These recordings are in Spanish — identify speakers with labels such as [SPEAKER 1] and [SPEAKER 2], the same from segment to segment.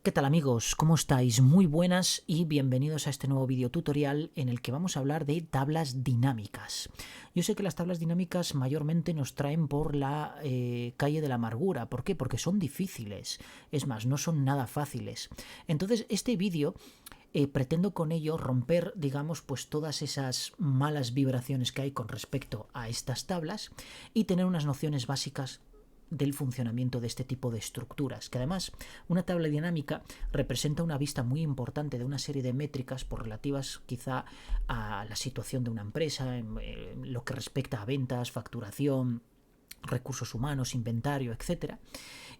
[SPEAKER 1] ¿Qué tal amigos? ¿Cómo estáis? Muy buenas y bienvenidos a este nuevo video tutorial en el que vamos a hablar de tablas dinámicas. Yo sé que las tablas dinámicas mayormente nos traen por la calle de la amargura. ¿Por qué? Porque son difíciles. Es más, no son nada fáciles. Entonces este vídeo pretendo con ello romper, digamos, pues todas esas malas vibraciones que hay con respecto a estas tablas y tener unas nociones básicas del funcionamiento de este tipo de estructuras, que además una tabla dinámica representa una vista muy importante de una serie de métricas por relativas quizá a la situación de una empresa, en lo que respecta a ventas, facturación, recursos humanos, inventario, etcétera.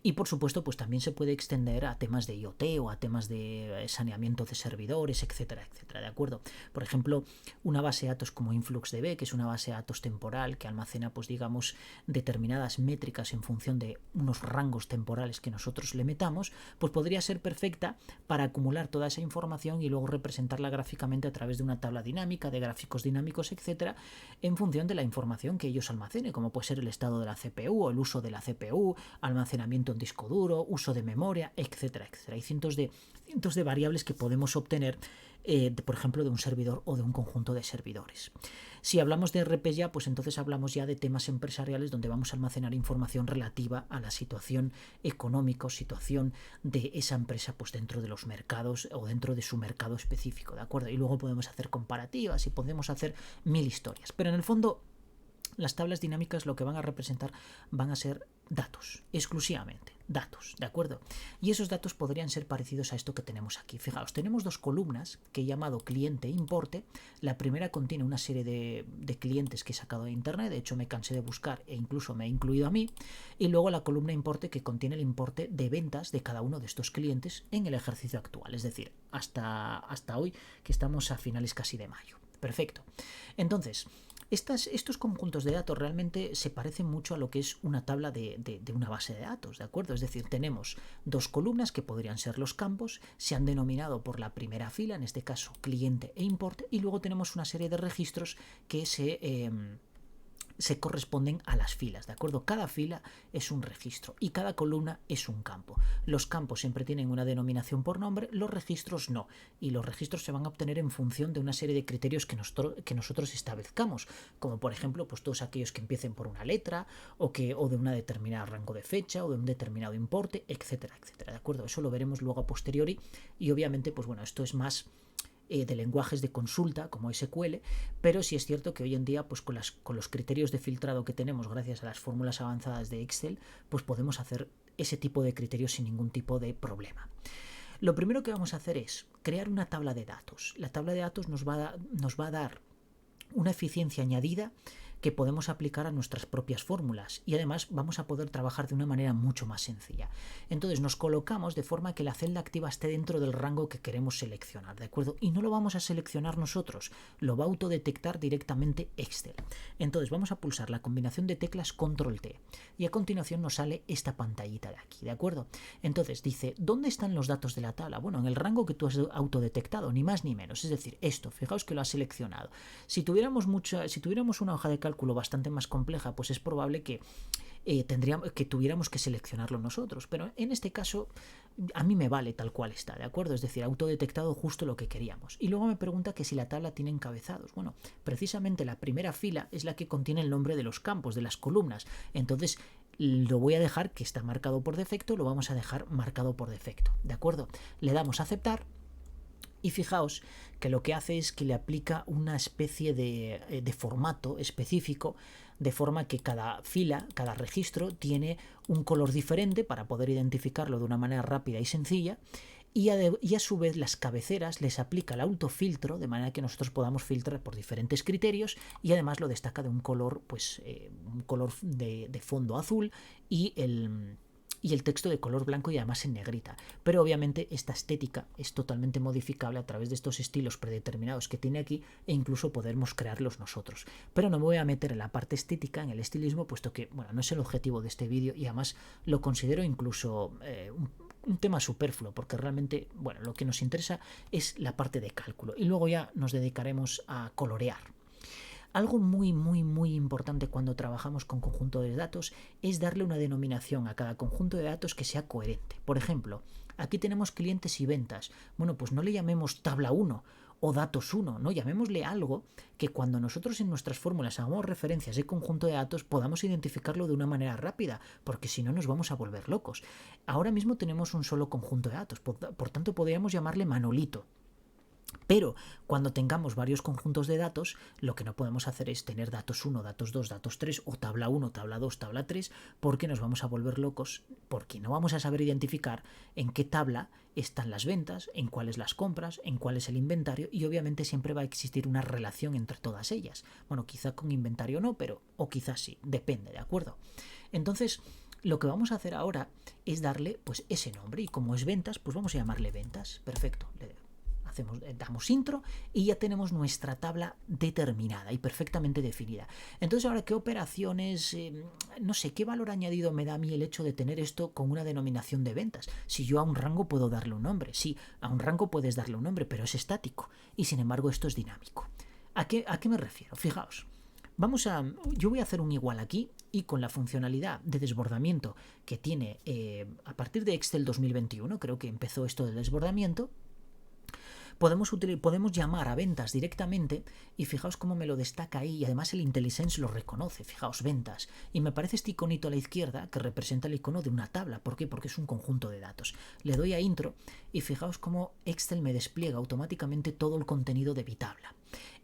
[SPEAKER 1] Y por supuesto, pues también se puede extender a temas de IoT o a temas de saneamiento de servidores, etcétera, etcétera, ¿de acuerdo? Por ejemplo, una base de datos como InfluxDB, que es una base de datos temporal que almacena, pues digamos, determinadas métricas en función de unos rangos temporales que nosotros le metamos, pues podría ser perfecta para acumular toda esa información y luego representarla gráficamente a través de una tabla dinámica, de gráficos dinámicos, etcétera, en función de la información que ellos almacenen, como puede ser el estado de la CPU o el uso de la CPU, almacenamiento en disco duro, uso de memoria, etcétera, etcétera. Hay cientos de variables que podemos obtener, por ejemplo, de un servidor o de un conjunto de servidores. Si hablamos de RP ya, pues entonces hablamos ya de temas empresariales donde vamos a almacenar información relativa a la situación económica o situación de esa empresa pues dentro de los mercados o dentro de su mercado específico, ¿de acuerdo? Y luego podemos hacer comparativas y podemos hacer mil historias. Pero en el fondo, las tablas dinámicas lo que van a representar van a ser datos, exclusivamente datos, ¿de acuerdo? Y esos datos podrían ser parecidos a esto que tenemos aquí. Fijaos, tenemos dos columnas que he llamado cliente e importe. La primera contiene una serie de clientes que he sacado de internet, de hecho me cansé de buscar e incluso me he incluido a mí, y luego la columna importe que contiene el importe de ventas de cada uno de estos clientes en el ejercicio actual, es decir, hasta hoy que estamos a finales casi de mayo. Perfecto. Entonces, estos conjuntos de datos realmente se parecen mucho a lo que es una tabla de una base de datos, ¿de acuerdo? Es decir, tenemos dos columnas que podrían ser los campos, se han denominado por la primera fila, en este caso cliente e importe, y luego tenemos una serie de registros que se corresponden a las filas, ¿de acuerdo? Cada fila es un registro y cada columna es un campo. Los campos siempre tienen una denominación por nombre, los registros no. Y los registros se van a obtener en función de una serie de criterios que nosotros establezcamos, como por ejemplo, pues todos aquellos que empiecen por una letra o de una determinada rango de fecha o de un determinado importe, etcétera, etcétera, ¿de acuerdo? Eso lo veremos luego a posteriori y obviamente, pues bueno, esto es más de lenguajes de consulta como SQL, pero sí es cierto que hoy en día pues con los criterios de filtrado que tenemos gracias a las fórmulas avanzadas de Excel, pues podemos hacer ese tipo de criterios sin ningún tipo de problema. Lo primero que vamos a hacer es crear una tabla de datos. La tabla de datos nos va a dar una eficiencia añadida que podemos aplicar a nuestras propias fórmulas y además vamos a poder trabajar de una manera mucho más sencilla. Entonces nos colocamos de forma que la celda activa esté dentro del rango que queremos seleccionar, ¿de acuerdo? Y no lo vamos a seleccionar nosotros, lo va a autodetectar directamente Excel. Entonces vamos a pulsar la combinación de teclas Control T y a continuación nos sale esta pantallita de aquí, ¿de acuerdo? Entonces dice, ¿dónde están los datos de la tabla? Bueno, en el rango que tú has autodetectado, ni más ni menos, es decir, esto, fijaos que lo has seleccionado. Si tuviéramos una hoja de cálculo bastante más compleja, pues es probable que tuviéramos que seleccionarlo nosotros, pero en este caso a mí me vale tal cual está, ¿de acuerdo? Es decir, autodetectado justo lo que queríamos. Y luego me pregunta que si la tabla tiene encabezados. Bueno, precisamente la primera fila es la que contiene el nombre de los campos, de las columnas. Entonces lo voy a dejar que está marcado por defecto, lo vamos a dejar marcado por defecto, ¿de acuerdo? Le damos a aceptar. Y fijaos que lo que hace es que le aplica una especie de formato específico, de forma que cada fila, cada registro tiene un color diferente para poder identificarlo de una manera rápida y sencilla. Y a su vez las cabeceras les aplica el autofiltro de manera que nosotros podamos filtrar por diferentes criterios y además lo destaca de un color, pues un color de fondo azul y el texto de color blanco y además en negrita. Pero obviamente esta estética es totalmente modificable a través de estos estilos predeterminados que tiene aquí e incluso podemos crearlos nosotros. Pero no me voy a meter en la parte estética, en el estilismo, puesto que bueno, no es el objetivo de este vídeo y además lo considero incluso un tema superfluo, porque realmente bueno, lo que nos interesa es la parte de cálculo y luego ya nos dedicaremos a colorear. Algo muy importante cuando trabajamos con conjunto de datos es darle una denominación a cada conjunto de datos que sea coherente. Por ejemplo, aquí tenemos clientes y ventas. Bueno, pues no le llamemos tabla 1 o datos 1, ¿no? Llamémosle algo que cuando nosotros en nuestras fórmulas hagamos referencia a ese conjunto de datos podamos identificarlo de una manera rápida, porque si no nos vamos a volver locos. Ahora mismo tenemos un solo conjunto de datos, por tanto podríamos llamarle Manolito. Pero cuando tengamos varios conjuntos de datos, lo que no podemos hacer es tener datos 1, datos 2, datos 3 o tabla 1, tabla 2, tabla 3, porque nos vamos a volver locos, porque no vamos a saber identificar en qué tabla están las ventas, en cuáles las compras, en cuál es el inventario, y obviamente siempre va a existir una relación entre todas ellas. Bueno, quizá con inventario no, pero o quizás sí, depende, ¿de acuerdo? Entonces, lo que vamos a hacer ahora es darle pues ese nombre, y como es ventas, pues vamos a llamarle ventas. Perfecto. Damos intro y ya tenemos nuestra tabla determinada y perfectamente definida. Entonces ahora, ¿qué operaciones, no sé, qué valor añadido me da a mí el hecho de tener esto con una denominación de ventas? Si yo a un rango puedo darle un nombre, sí, a un rango puedes darle un nombre, pero es estático y sin embargo esto es dinámico. ¿A qué me refiero? Fijaos, yo voy a hacer un igual aquí y con la funcionalidad de desbordamiento que tiene a partir de Excel 2021, creo que empezó esto del desbordamiento. Podemos llamar a ventas directamente y fijaos cómo me lo destaca ahí, y además el IntelliSense lo reconoce. Fijaos, ventas, y me aparece este iconito a la izquierda que representa el icono de una tabla. ¿Por qué? Porque es un conjunto de datos. Le doy a intro y fijaos cómo Excel me despliega automáticamente todo el contenido de mi tabla.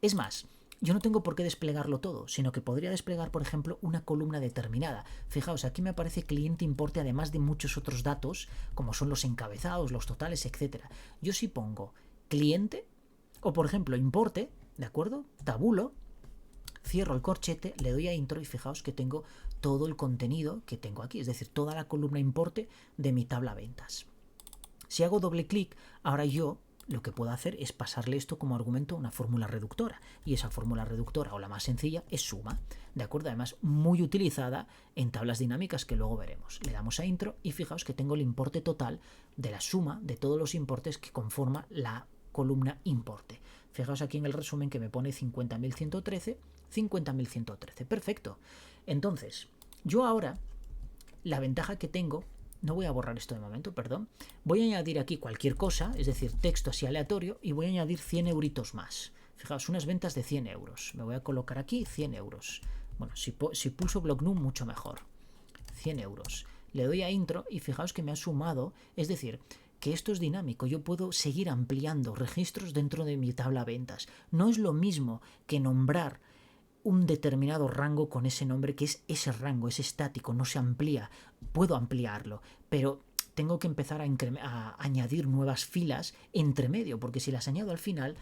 [SPEAKER 1] Es más, yo no tengo por qué desplegarlo todo, sino que podría desplegar, por ejemplo, una columna determinada. Fijaos, aquí me aparece cliente importe, además de muchos otros datos, como son los encabezados, los totales, etc. Yo sí pongo cliente o, por ejemplo, importe, ¿de acuerdo? Tabulo, cierro el corchete, le doy a intro y fijaos que tengo todo el contenido que tengo aquí, es decir, toda la columna importe de mi tabla ventas. Si hago doble clic, ahora yo lo que puedo hacer es pasarle esto como argumento a una fórmula reductora, y esa fórmula reductora, o la más sencilla, es suma, ¿de acuerdo? Además, muy utilizada en tablas dinámicas que luego veremos. Le damos a intro y fijaos que tengo el importe total de la suma de todos los importes que conforma la columna importe. Fijaos aquí en el resumen que me pone 50.113, 50.113. Perfecto. Entonces, yo ahora, la ventaja que tengo, no voy a borrar esto de momento, perdón, voy a añadir aquí cualquier cosa, es decir, texto así aleatorio, y voy a añadir 100 euritos más. Fijaos, unas ventas de 100 euros. Me voy a colocar aquí 100 euros. Bueno, si pulso BlockNum, mucho mejor. 100 euros. Le doy a intro y fijaos que me ha sumado, es decir, que esto es dinámico. Yo puedo seguir ampliando registros dentro de mi tabla ventas. No es lo mismo que nombrar un determinado rango con ese nombre, que es ese rango, es estático, no se amplía. Puedo ampliarlo, pero tengo que empezar a añadir nuevas filas entre medio, porque si las añado al final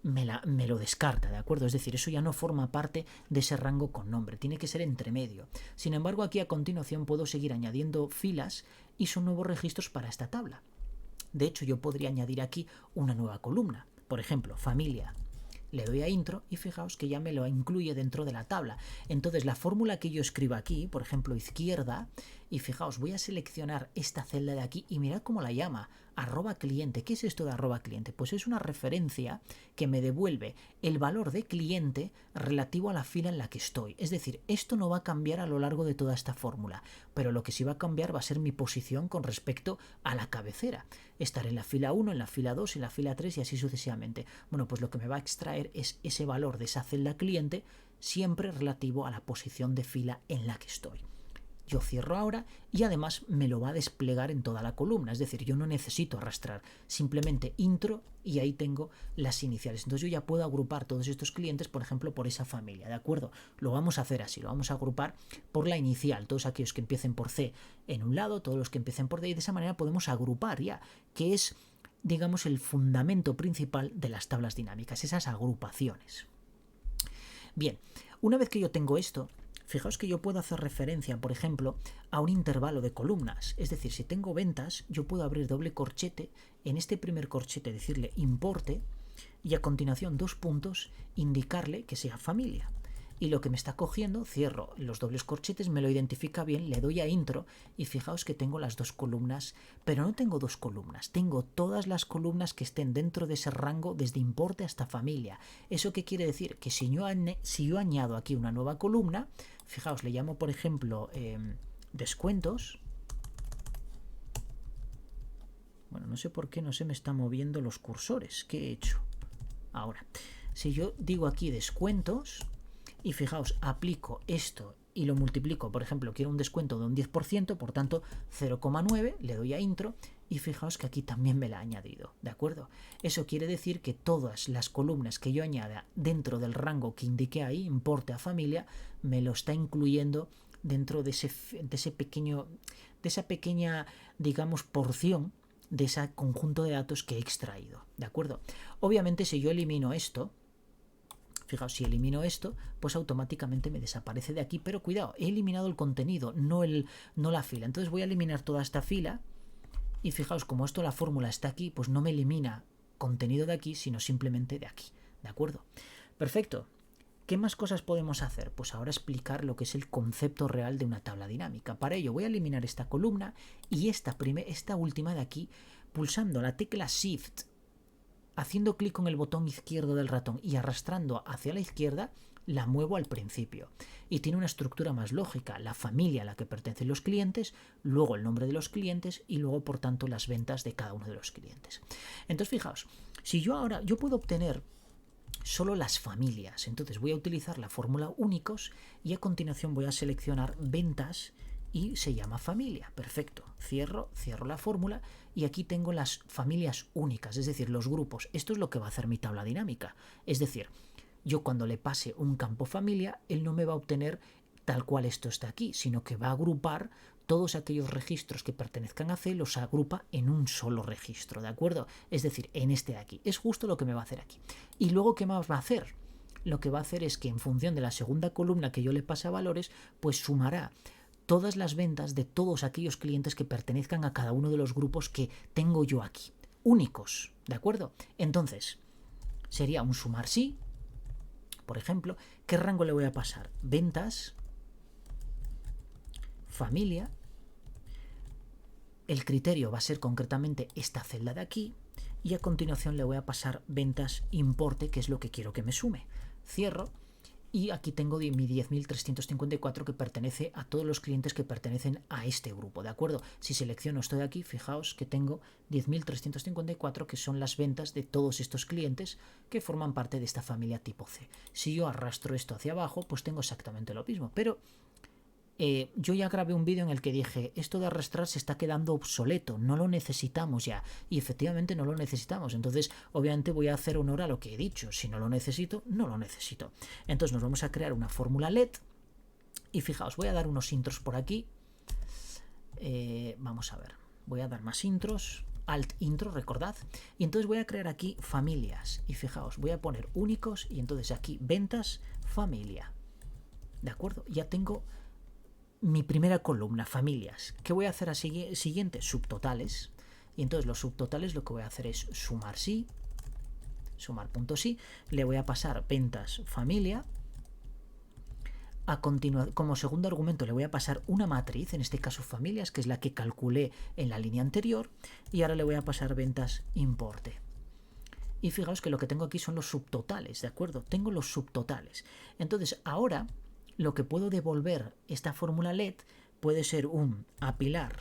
[SPEAKER 1] me lo descarta, ¿de acuerdo? Es decir, eso ya no forma parte de ese rango con nombre, tiene que ser entre medio. Sin embargo, aquí a continuación puedo seguir añadiendo filas y son nuevos registros para esta tabla. De hecho, yo podría añadir aquí una nueva columna. Por ejemplo, familia. Le doy a intro y fijaos que ya me lo incluye dentro de la tabla. Entonces, la fórmula que yo escribo aquí, por ejemplo, izquierda, y fijaos, voy a seleccionar esta celda de aquí y mirad cómo la llama, @cliente. ¿Qué es esto de @cliente? Pues es una referencia que me devuelve el valor de cliente relativo a la fila en la que estoy. Es decir, esto no va a cambiar a lo largo de toda esta fórmula, pero lo que sí va a cambiar va a ser mi posición con respecto a la cabecera. Estaré en la fila 1, en la fila 2, en la fila 3 y así sucesivamente. Bueno, pues lo que me va a extraer es ese valor de esa celda cliente, siempre relativo a la posición de fila en la que estoy. Yo cierro ahora y además me lo va a desplegar en toda la columna, es decir, yo no necesito arrastrar, simplemente intro y ahí tengo las iniciales. Entonces yo ya puedo agrupar todos estos clientes, por ejemplo, por esa familia, ¿de acuerdo? Lo vamos a hacer así, lo vamos a agrupar por la inicial, todos aquellos que empiecen por C en un lado, todos los que empiecen por D, y de esa manera podemos agrupar ya, que es, digamos, el fundamento principal de las tablas dinámicas, esas agrupaciones. Bien, una vez que yo tengo esto, fijaos que yo puedo hacer referencia, por ejemplo, a un intervalo de columnas. Es decir, si tengo ventas, yo puedo abrir doble corchete, en este primer corchete decirle importe y a continuación 2 puntos indicarle que sea familia. y lo que me está cogiendo, cierro los dobles corchetes, me lo identifica bien, le doy a intro y fijaos que tengo las dos columnas, pero no tengo dos columnas, tengo todas las columnas que estén dentro de ese rango desde importe hasta familia. ¿Eso qué quiere decir? Que si yo añado aquí una nueva columna, fijaos, le llamo por ejemplo descuentos. Bueno, no sé por qué no se me están moviendo los cursores. ¿Qué he hecho? Ahora, si yo digo aquí descuentos y fijaos, aplico esto y lo multiplico, por ejemplo, quiero un descuento de un 10%, por tanto 0,9, le doy a intro y fijaos que aquí también me la ha añadido, ¿de acuerdo? Eso quiere decir que todas las columnas que yo añada dentro del rango que indiqué ahí, importe a familia, me lo está incluyendo dentro de esa pequeña, digamos, porción de ese conjunto de datos que he extraído, ¿de acuerdo? Obviamente si yo elimino esto, fijaos, si elimino esto, pues automáticamente me desaparece de aquí, pero cuidado, he eliminado el contenido, no la fila. Entonces voy a eliminar toda esta fila y fijaos, como esto la fórmula está aquí, pues no me elimina contenido de aquí, sino simplemente de aquí, ¿de acuerdo? Perfecto. ¿Qué más cosas podemos hacer? Pues ahora explicar lo que es el concepto real de una tabla dinámica. Para ello voy a eliminar esta columna y esta última de aquí, pulsando la tecla Shift, haciendo clic con el botón izquierdo del ratón y arrastrando hacia la izquierda, la muevo al principio. Y tiene una estructura más lógica, la familia a la que pertenecen los clientes, luego el nombre de los clientes y luego, por tanto, las ventas de cada uno de los clientes. Entonces, fijaos, si yo puedo obtener solo las familias, entonces voy a utilizar la fórmula únicos y a continuación voy a seleccionar ventas y se llama familia. Perfecto, cierro la fórmula y aquí tengo las familias únicas, es decir, los grupos. Esto es lo que va a hacer mi tabla dinámica, es decir, yo cuando le pase un campo familia, él no me va a obtener tal cual esto está aquí, sino que va a agrupar todos aquellos registros que pertenezcan a C, los agrupa en un solo registro, ¿de acuerdo? Es decir, en este de aquí. Es justo lo que me va a hacer aquí. ¿Y luego qué más va a hacer? Lo que va a hacer es que en función de la segunda columna que yo le pase a valores, pues sumará todas las ventas de todos aquellos clientes que pertenezcan a cada uno de los grupos que tengo yo aquí. Únicos, ¿de acuerdo? Entonces, sería un sumar sí. Por ejemplo, ¿qué rango le voy a pasar? Ventas, familia. El criterio va a ser concretamente esta celda de aquí y a continuación le voy a pasar ventas importe, que es lo que quiero que me sume. Cierro y aquí tengo mi 10.354 que pertenece a todos los clientes que pertenecen a este grupo, ¿de acuerdo? Si selecciono esto de aquí, fijaos que tengo 10.354 que son las ventas de todos estos clientes que forman parte de esta familia tipo C. Si yo arrastro esto hacia abajo, pues tengo exactamente lo mismo, pero yo ya grabé un vídeo en el que dije, esto de arrastrar se está quedando obsoleto, no lo necesitamos ya, y efectivamente no lo necesitamos, entonces obviamente voy a hacer honor a lo que he dicho, si no lo necesito, no lo necesito. Entonces nos vamos a crear una fórmula LED, y fijaos, voy a dar unos intros por aquí, vamos a ver, voy a dar más intros, Alt intro, recordad, y entonces voy a crear aquí familias, y fijaos, voy a poner únicos, y entonces aquí ventas, familia, ¿de acuerdo? Ya tengo mi primera columna, familias. ¿Qué voy a hacer a siguiente? Subtotales. Y entonces los subtotales lo que voy a hacer es sumar sí, sumar.sí, le voy a pasar ventas familia. A continuación, como segundo argumento le voy a pasar una matriz, en este caso familias, que es la que calculé en la línea anterior, y ahora le voy a pasar ventas importe. Y fijaos que lo que tengo aquí son los subtotales, ¿de acuerdo? Tengo los subtotales. Entonces ahora lo que puedo devolver esta fórmula LED puede ser un apilar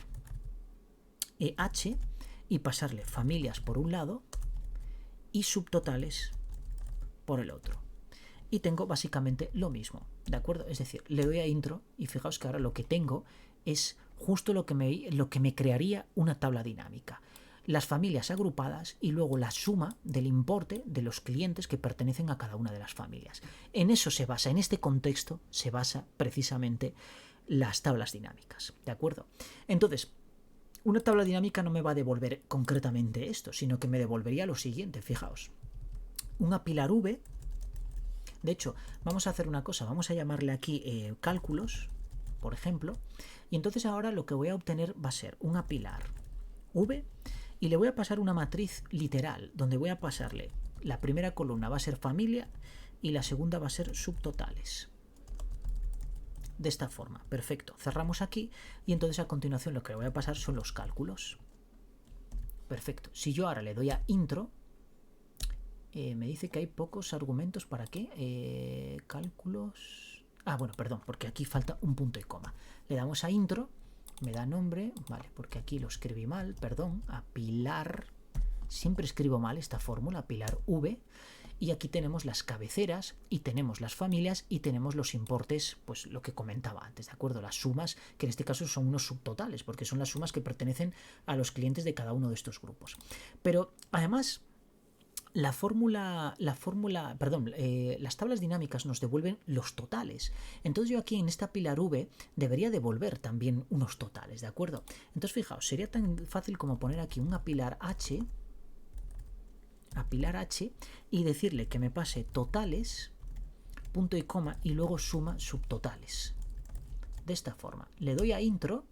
[SPEAKER 1] EH y pasarle familias por un lado y subtotales por el otro. Y tengo básicamente lo mismo, ¿de acuerdo? Es decir, le doy a intro y fijaos que ahora lo que tengo es justo lo que me crearía una tabla dinámica. Las familias agrupadas y luego la suma del importe de los clientes que pertenecen a cada una de las familias. En eso se basa, en este contexto se basa precisamente las tablas dinámicas, ¿de acuerdo? Entonces, una tabla dinámica no me va a devolver concretamente esto, sino que me devolvería lo siguiente, fijaos. Un apilar V, de hecho, vamos a hacer una cosa, vamos a llamarle aquí cálculos, por ejemplo, y entonces ahora lo que voy a obtener va a ser un apilar V y le voy a pasar una matriz literal, donde voy a pasarle, la primera columna va a ser familia y la segunda va a ser subtotales. de esta forma. Perfecto, cerramos aquí y entonces a continuación lo que voy a pasar son los cálculos. Perfecto, si yo ahora le doy a intro, me dice que hay pocos argumentos. ¿Para qué? Cálculos... bueno, perdón, porque aquí falta un punto y coma. Le damos a intro, me da nombre, vale, porque aquí lo escribí mal, perdón, a Pilar, siempre escribo mal esta fórmula, Pilar V, y aquí tenemos las cabeceras, y tenemos las familias, y tenemos los importes, pues lo que comentaba antes, ¿de acuerdo? Las sumas, que en este caso son unos subtotales, porque son las sumas que pertenecen a los clientes de cada uno de estos grupos. Pero, además... las tablas dinámicas nos devuelven los totales. Entonces yo aquí en esta Pilar V debería devolver también unos totales, ¿de acuerdo? Entonces fijaos, sería tan fácil como poner aquí una Pilar H, y decirle que me pase totales, punto y coma, y luego suma subtotales. De esta forma. Le doy a intro,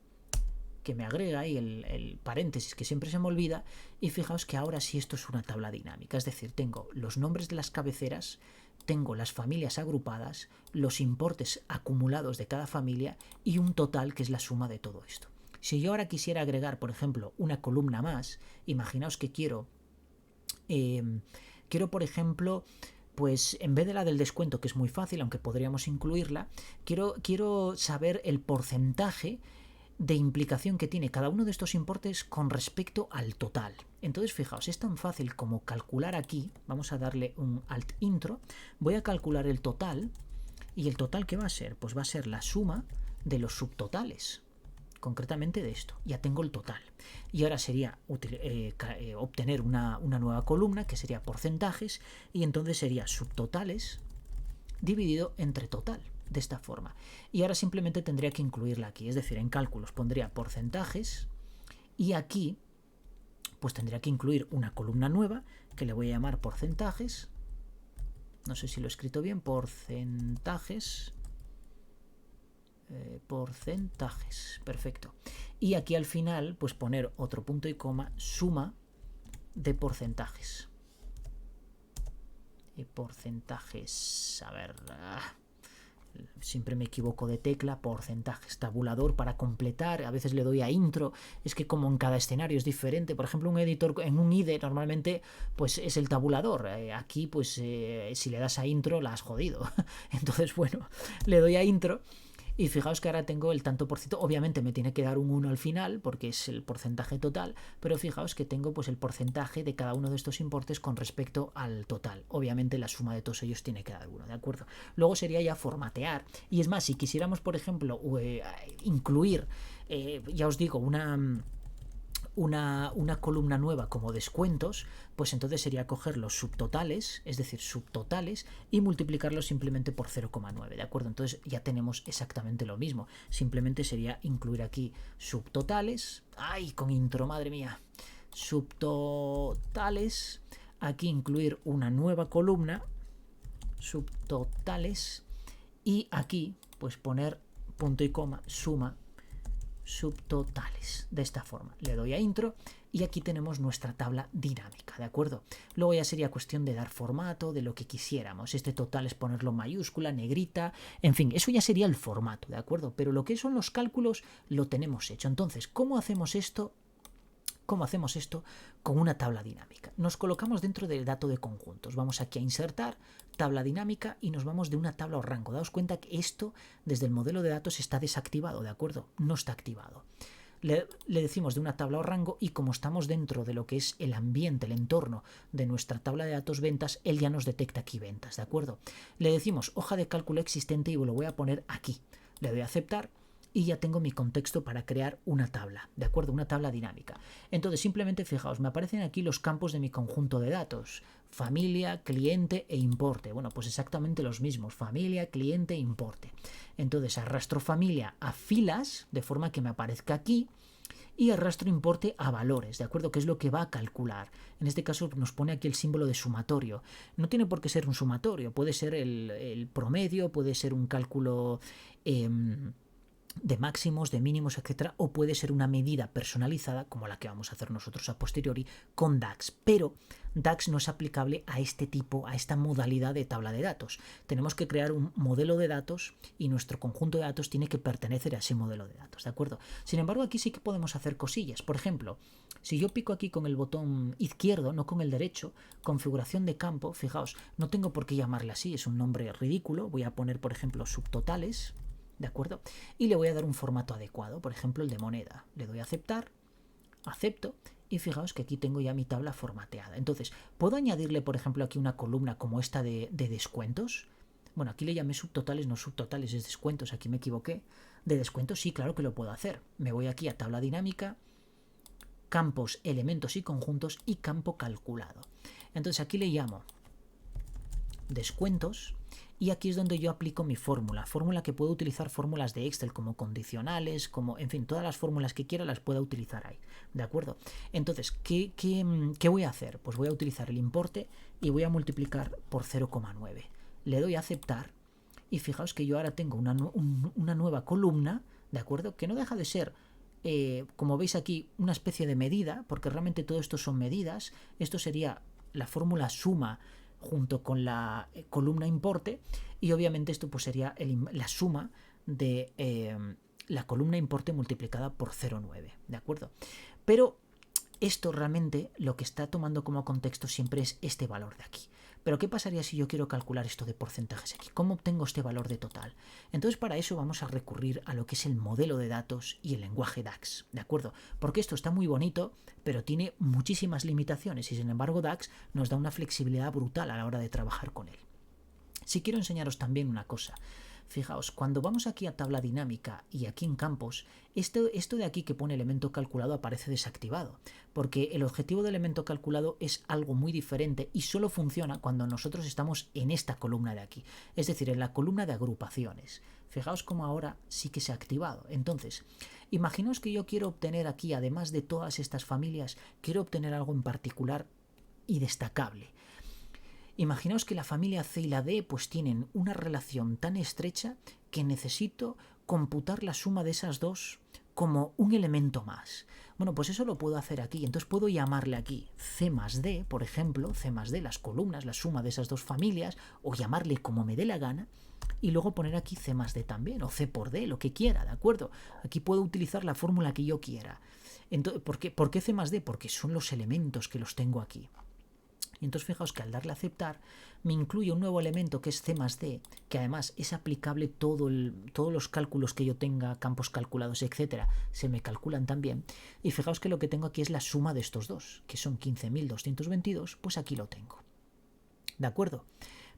[SPEAKER 1] que me agrega ahí el paréntesis que siempre se me olvida, y fijaos que ahora sí esto es una tabla dinámica, es decir, tengo los nombres de las cabeceras, tengo las familias agrupadas, los importes acumulados de cada familia y un total que es la suma de todo esto. Si yo ahora quisiera agregar, por ejemplo, una columna más, imaginaos que quiero, por ejemplo, pues en vez de la del descuento, que es muy fácil, aunque podríamos incluirla, quiero saber el porcentaje de implicación que tiene cada uno de estos importes con respecto al total. Entonces fijaos, es tan fácil como calcular aquí, vamos a darle un alt intro, voy a calcular el total, y el total ¿qué va a ser? Pues va a ser la suma de los subtotales, concretamente de esto, ya tengo el total. Y ahora sería obtener una nueva columna que sería porcentajes, y entonces sería subtotales dividido entre total. De esta forma. Y ahora simplemente tendría que incluirla aquí, es decir, en cálculos pondría porcentajes y aquí pues tendría que incluir una columna nueva que le voy a llamar porcentajes. No sé si lo he escrito bien, porcentajes. Porcentajes, perfecto. Y aquí al final pues poner otro punto y coma, suma de porcentajes. Y porcentajes, a ver... siempre me equivoco de tecla, porcentajes, tabulador para completar, a veces le doy a intro, es que como en cada escenario es diferente, por ejemplo un editor en un IDE normalmente pues es el tabulador, aquí pues si le das a intro la has jodido, entonces bueno, le doy a intro. Y fijaos que ahora tengo el tanto por ciento, obviamente me tiene que dar un 1 al final porque es el porcentaje total, pero fijaos que tengo pues el porcentaje de cada uno de estos importes con respecto al total. Obviamente la suma de todos ellos tiene que dar 1, ¿de acuerdo? Luego sería ya formatear. Y es más, si quisiéramos, por ejemplo, incluir, ya os digo, una columna nueva como descuentos, pues entonces sería coger los subtotales, es decir, subtotales, y multiplicarlos simplemente por 0,9, ¿de acuerdo? Entonces ya tenemos exactamente lo mismo, simplemente sería incluir aquí subtotales, ¡ay, con intro, madre mía! Subtotales, aquí incluir una nueva columna, subtotales, y aquí pues poner punto y coma, suma subtotales. De esta forma le doy a intro y aquí tenemos nuestra tabla dinámica, ¿de acuerdo? Luego ya sería cuestión de dar formato, de lo que quisiéramos. Este total es ponerlo mayúscula, negrita, en fin, eso ya sería el formato, ¿de acuerdo? Pero lo que son los cálculos lo tenemos hecho. Entonces, ¿cómo hacemos esto? ¿Cómo hacemos esto? Con una tabla dinámica. Nos colocamos dentro del dato de conjuntos. Vamos aquí a insertar, tabla dinámica, y nos vamos de una tabla o rango. Daos cuenta que esto desde el modelo de datos está desactivado, ¿de acuerdo? No está activado. Le decimos de una tabla o rango, y como estamos dentro de lo que es el ambiente, el entorno de nuestra tabla de datos ventas, él ya nos detecta aquí ventas, ¿de acuerdo? Le decimos hoja de cálculo existente y lo voy a poner aquí. Le doy a aceptar. Y ya tengo mi contexto para crear una tabla, ¿de acuerdo? Una tabla dinámica. Entonces simplemente fijaos, me aparecen aquí los campos de mi conjunto de datos. Familia, cliente e importe. Bueno, pues exactamente los mismos. Familia, cliente e importe. Entonces arrastro familia a filas, de forma que me aparezca aquí. Y arrastro importe a valores, ¿de acuerdo? Que es lo que va a calcular. En este caso nos pone aquí el símbolo de sumatorio. No tiene por qué ser un sumatorio. Puede ser el promedio, puede ser un cálculo... de máximos, de mínimos, etcétera, o puede ser una medida personalizada como la que vamos a hacer nosotros a posteriori con DAX, pero DAX no es aplicable a este tipo, a esta modalidad de tabla de datos. Tenemos que crear un modelo de datos y nuestro conjunto de datos tiene que pertenecer a ese modelo de datos, ¿de acuerdo? Sin embargo, aquí sí que podemos hacer cosillas. Por ejemplo, si yo pico aquí con el botón izquierdo, no con el derecho, configuración de campo, fijaos, no tengo por qué llamarle así, es un nombre ridículo. Voy a poner, por ejemplo, subtotales, ¿de acuerdo? Y le voy a dar un formato adecuado, por ejemplo el de moneda. Le doy a aceptar, acepto, y fijaos que aquí tengo ya mi tabla formateada. Entonces, ¿puedo añadirle, por ejemplo, aquí una columna como esta de descuentos? Bueno, aquí le llamé subtotales, no subtotales, es descuentos, aquí me equivoqué. De descuentos sí, claro que lo puedo hacer. Me voy aquí a tabla dinámica, campos, elementos y conjuntos y campo calculado. Entonces aquí le llamo descuentos y aquí es donde yo aplico mi fórmula que puedo utilizar, fórmulas de Excel como condicionales, como, en fin, todas las fórmulas que quiera las puedo utilizar ahí, ¿de acuerdo? Entonces, ¿qué voy a hacer? Pues voy a utilizar el importe y voy a multiplicar por 0,9. Le doy a aceptar y fijaos que yo ahora tengo una nueva columna, ¿de acuerdo? Que no deja de ser, como veis aquí, una especie de medida, porque realmente todo esto son medidas. Esto sería la fórmula suma junto con la columna importe, y obviamente esto pues sería la suma de la columna importe multiplicada por 0,9, ¿de acuerdo? Pero esto realmente lo que está tomando como contexto siempre es este valor de aquí. Pero ¿qué pasaría si yo quiero calcular esto de porcentajes aquí? ¿Cómo obtengo este valor de total? Entonces para eso vamos a recurrir a lo que es el modelo de datos y el lenguaje DAX, ¿de acuerdo? Porque esto está muy bonito, pero tiene muchísimas limitaciones y sin embargo DAX nos da una flexibilidad brutal a la hora de trabajar con él. Si quiero enseñaros también una cosa. Fijaos, cuando vamos aquí a tabla dinámica y aquí en campos, esto de aquí que pone elemento calculado aparece desactivado, porque el objetivo de elemento calculado es algo muy diferente y solo funciona cuando nosotros estamos en esta columna de aquí, es decir, en la columna de agrupaciones. Fijaos cómo ahora sí que se ha activado. Entonces, imaginaos que yo quiero obtener aquí, además de todas estas familias, quiero obtener algo en particular y destacable. Imaginaos que la familia C y la D pues tienen una relación tan estrecha que necesito computar la suma de esas dos como un elemento más. Bueno, pues eso lo puedo hacer aquí. Entonces puedo llamarle aquí C más D, por ejemplo, C más D, las columnas, la suma de esas dos familias, o llamarle como me dé la gana, y luego poner aquí C más D también, o C por D, lo que quiera, ¿de acuerdo? Aquí puedo utilizar la fórmula que yo quiera. Entonces, ¿por qué C más D? Porque son los elementos que los tengo aquí. Y entonces fijaos que al darle a aceptar me incluye un nuevo elemento que es C más D, que además es aplicable todos los cálculos que yo tenga, campos calculados, etcétera, se me calculan también. Y fijaos que lo que tengo aquí es la suma de estos dos, que son 15.222, pues aquí lo tengo. ¿De acuerdo?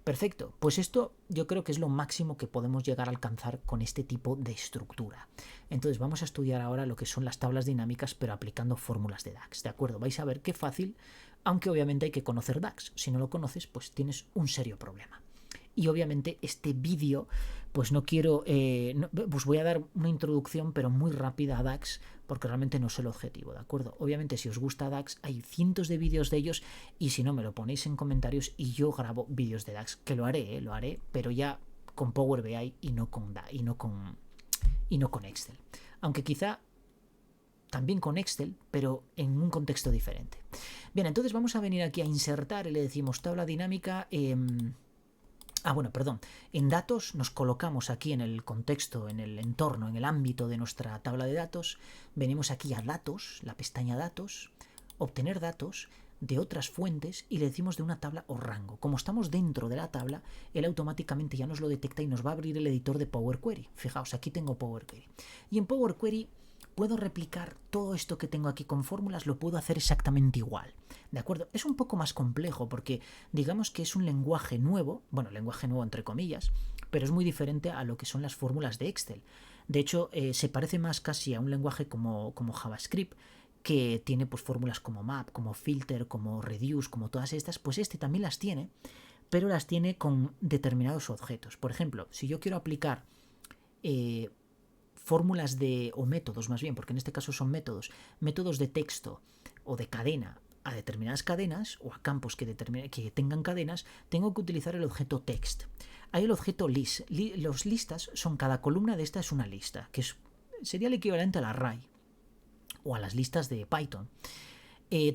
[SPEAKER 1] Perfecto, pues esto yo creo que es lo máximo que podemos llegar a alcanzar con este tipo de estructura. Entonces vamos a estudiar ahora lo que son las tablas dinámicas, pero aplicando fórmulas de DAX, ¿de acuerdo? Vais a ver qué fácil, aunque obviamente hay que conocer DAX. Si no lo conoces, pues tienes un serio problema. Y obviamente este vídeo, pues no quiero, pues voy a dar una introducción pero muy rápida a DAX, porque realmente no es el objetivo, ¿de acuerdo? Obviamente si os gusta DAX hay cientos de vídeos de ellos, y si no me lo ponéis en comentarios y yo grabo vídeos de DAX, que lo haré, pero ya con Power BI y no con Excel. Aunque quizá también con Excel, pero en un contexto diferente. Bien, entonces vamos a venir aquí a insertar y le decimos tabla dinámica. En datos nos colocamos aquí en el contexto, en el entorno, en el ámbito de nuestra tabla de datos. Venimos aquí a datos, la pestaña datos, obtener datos de otras fuentes y le decimos de una tabla o rango. Como estamos dentro de la tabla, él automáticamente ya nos lo detecta y nos va a abrir el editor de Power Query. Fijaos, aquí tengo Power Query. Y en Power Query puedo replicar todo esto que tengo aquí con fórmulas, lo puedo hacer exactamente igual, ¿de acuerdo? Es un poco más complejo porque digamos que es un lenguaje nuevo, bueno, lenguaje nuevo entre comillas, pero es muy diferente a lo que son las fórmulas de Excel. De hecho, se parece más casi a un lenguaje como JavaScript, que tiene pues fórmulas como map, como filter, como reduce, como todas estas, pues este también las tiene, pero las tiene con determinados objetos. Por ejemplo, si yo quiero aplicar fórmulas o métodos más bien, porque en este caso son métodos de texto o de cadena a determinadas cadenas o a campos que tengan cadenas, tengo que utilizar el objeto text. Hay el objeto list. Los listas son, cada columna de esta es una lista, que sería el equivalente al array o a las listas de Python.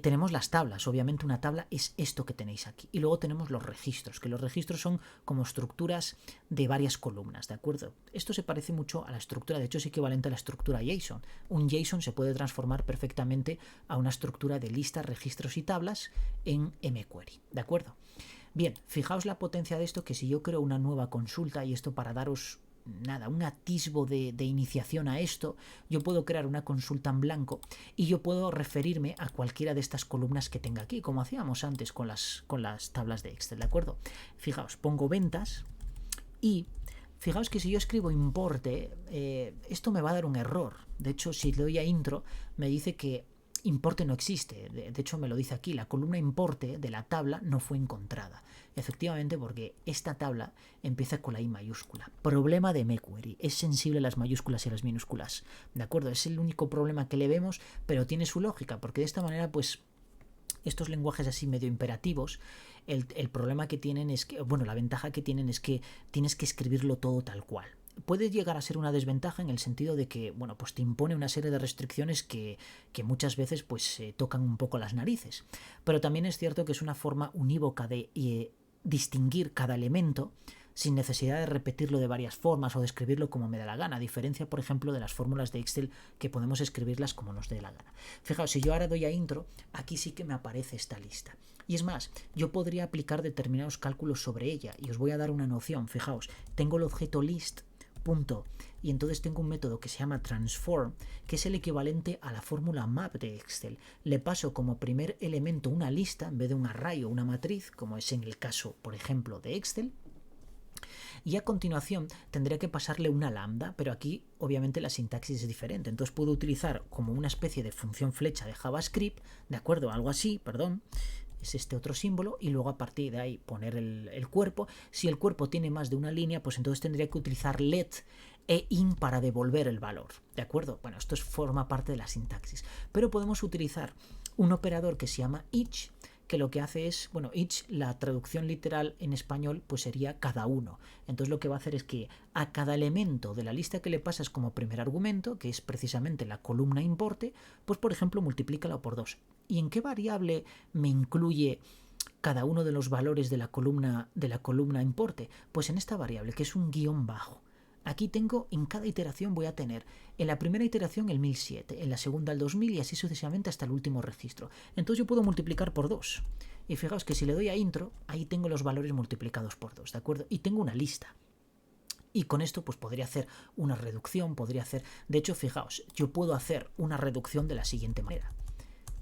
[SPEAKER 1] Tenemos las tablas, obviamente una tabla es esto que tenéis aquí. Y luego tenemos los registros, que los registros son como estructuras de varias columnas, ¿de acuerdo? Esto se parece mucho a la estructura, de hecho es equivalente a la estructura JSON. Un JSON se puede transformar perfectamente a una estructura de listas, registros y tablas en mQuery, ¿de acuerdo? Bien, fijaos la potencia de esto, que si yo creo una nueva consulta, y esto para daros un atisbo de iniciación a esto, yo puedo crear una consulta en blanco y yo puedo referirme a cualquiera de estas columnas que tenga aquí, como hacíamos antes con las tablas de Excel, ¿de acuerdo? Fijaos, pongo ventas y fijaos que si yo escribo importe, esto me va a dar un error. De hecho, si le doy a intro, me dice que importe no existe. De hecho, me lo dice aquí, la columna importe de la tabla no fue encontrada. Efectivamente, porque esta tabla empieza con la I mayúscula. Problema de mQuery. Es sensible a las mayúsculas y a las minúsculas. ¿De acuerdo? Es el único problema que le vemos, pero tiene su lógica, porque de esta manera, pues, estos lenguajes así medio imperativos, el problema que tienen es que, bueno, la ventaja que tienen es que tienes que escribirlo todo tal cual. Puede llegar a ser una desventaja en el sentido de que, bueno, pues te impone una serie de restricciones que muchas veces pues tocan un poco las narices. Pero también es cierto que es una forma unívoca de distinguir cada elemento sin necesidad de repetirlo de varias formas o de escribirlo como me da la gana, a diferencia, por ejemplo, de las fórmulas de Excel que podemos escribirlas como nos dé la gana. Fijaos, si yo ahora doy a intro, aquí sí que me aparece esta lista. Y es más, yo podría aplicar determinados cálculos sobre ella y os voy a dar una noción. Fijaos, tengo el objeto list, punto, y entonces tengo un método que se llama transform, que es el equivalente a la fórmula map de Excel. Le paso como primer elemento una lista en vez de un array o una matriz, como es en el caso, por ejemplo, de Excel. Y a continuación tendré que pasarle una lambda, pero aquí obviamente la sintaxis es diferente. Entonces puedo utilizar como una especie de función flecha de JavaScript, ¿de acuerdo? Algo así, perdón. Es este otro símbolo, y luego a partir de ahí poner el cuerpo. Si el cuerpo tiene más de una línea, pues entonces tendría que utilizar let e in para devolver el valor, ¿de acuerdo? Bueno, esto forma parte de la sintaxis, pero podemos utilizar un operador que se llama each, que lo que hace es, bueno, each, la traducción literal en español pues sería cada uno. Entonces lo que va a hacer es que a cada elemento de la lista que le pasas como primer argumento, que es precisamente la columna importe, pues por ejemplo multiplícalo por 2. ¿Y en qué variable me incluye cada uno de los valores de la columna importe? Pues en esta variable, que es un guión bajo. Aquí tengo, en cada iteración voy a tener, en la primera iteración el 1007, en la segunda el 2000 y así sucesivamente hasta el último registro. Entonces yo puedo multiplicar por 2. Y fijaos que si le doy a intro, ahí tengo los valores multiplicados por 2, ¿de acuerdo? Y tengo una lista. Y con esto pues podría hacer una reducción, de hecho, fijaos, yo puedo hacer una reducción de la siguiente manera,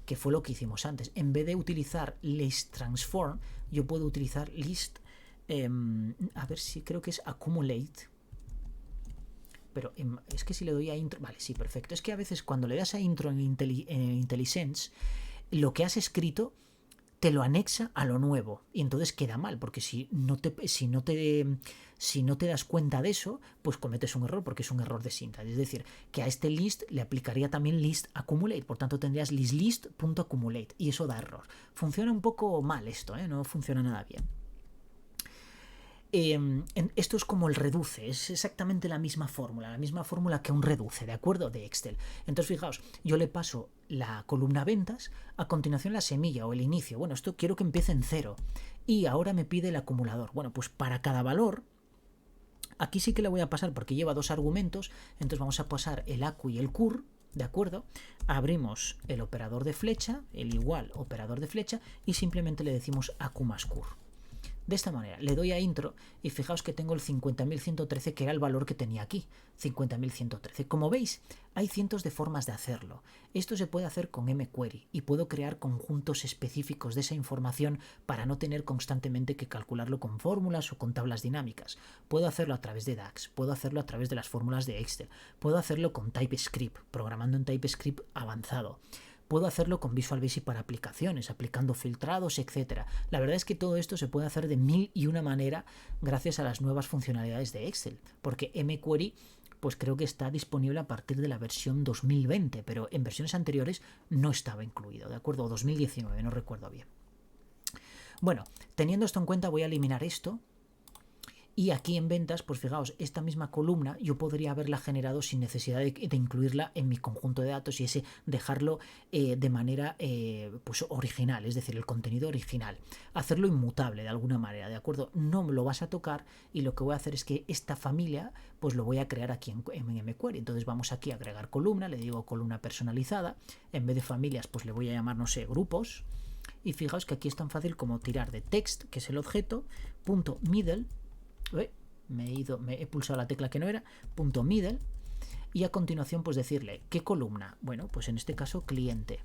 [SPEAKER 1] que fue lo que hicimos antes. En vez de utilizar list transform, yo puedo utilizar list, a ver si creo que es accumulate. Pero es que si le doy a intro, vale, sí, perfecto. Es que a veces cuando le das a intro en IntelliSense, lo que has escrito te lo anexa a lo nuevo y entonces queda mal, porque si no te das cuenta de eso, pues cometes un error, porque es un error de sintaxis. Es decir, que a este list le aplicaría también list accumulate, por tanto tendrías list.accumulate y eso da error. Funciona un poco mal esto, no funciona nada bien. Esto es como el reduce, es exactamente la misma fórmula que un reduce, ¿de acuerdo? De Excel. Entonces fijaos, yo le paso la columna ventas, a continuación la semilla o el inicio. Bueno, esto quiero que empiece en 0 y ahora me pide el acumulador. Bueno, pues para cada valor, aquí sí que le voy a pasar porque lleva 2 argumentos, entonces vamos a pasar el acu y el cur, ¿de acuerdo? Abrimos el operador de flecha, el igual operador de flecha, y simplemente le decimos acu más cur. De esta manera, le doy a intro y fijaos que tengo el 50.113, que era el valor que tenía aquí, 50.113. Como veis, hay cientos de formas de hacerlo. Esto se puede hacer con mQuery y puedo crear conjuntos específicos de esa información para no tener constantemente que calcularlo con fórmulas o con tablas dinámicas. Puedo hacerlo a través de DAX, puedo hacerlo a través de las fórmulas de Excel, puedo hacerlo con TypeScript, programando en TypeScript avanzado. Puedo hacerlo con Visual Basic para aplicaciones, aplicando filtrados, etc. La verdad es que todo esto se puede hacer de 1001 manera gracias a las nuevas funcionalidades de Excel, porque mQuery pues creo que está disponible a partir de la versión 2020, pero en versiones anteriores no estaba incluido, ¿de acuerdo? O 2019, no recuerdo bien. Bueno, teniendo esto en cuenta voy a eliminar esto. Y aquí en ventas, pues fijaos, esta misma columna yo podría haberla generado sin necesidad de incluirla en mi conjunto de datos y ese dejarlo de manera pues original, es decir, el contenido original. Hacerlo inmutable de alguna manera, ¿de acuerdo? No me lo vas a tocar y lo que voy a hacer es que esta familia pues lo voy a crear aquí en mQuery. Entonces vamos aquí a agregar columna, le digo columna personalizada. En vez de familias pues le voy a llamar, no sé, grupos. Y fijaos que aquí es tan fácil como tirar de text, que es el objeto, punto middle. Me he pulsado la tecla que no era, punto middle, y a continuación pues decirle qué columna. Bueno, pues en este caso cliente,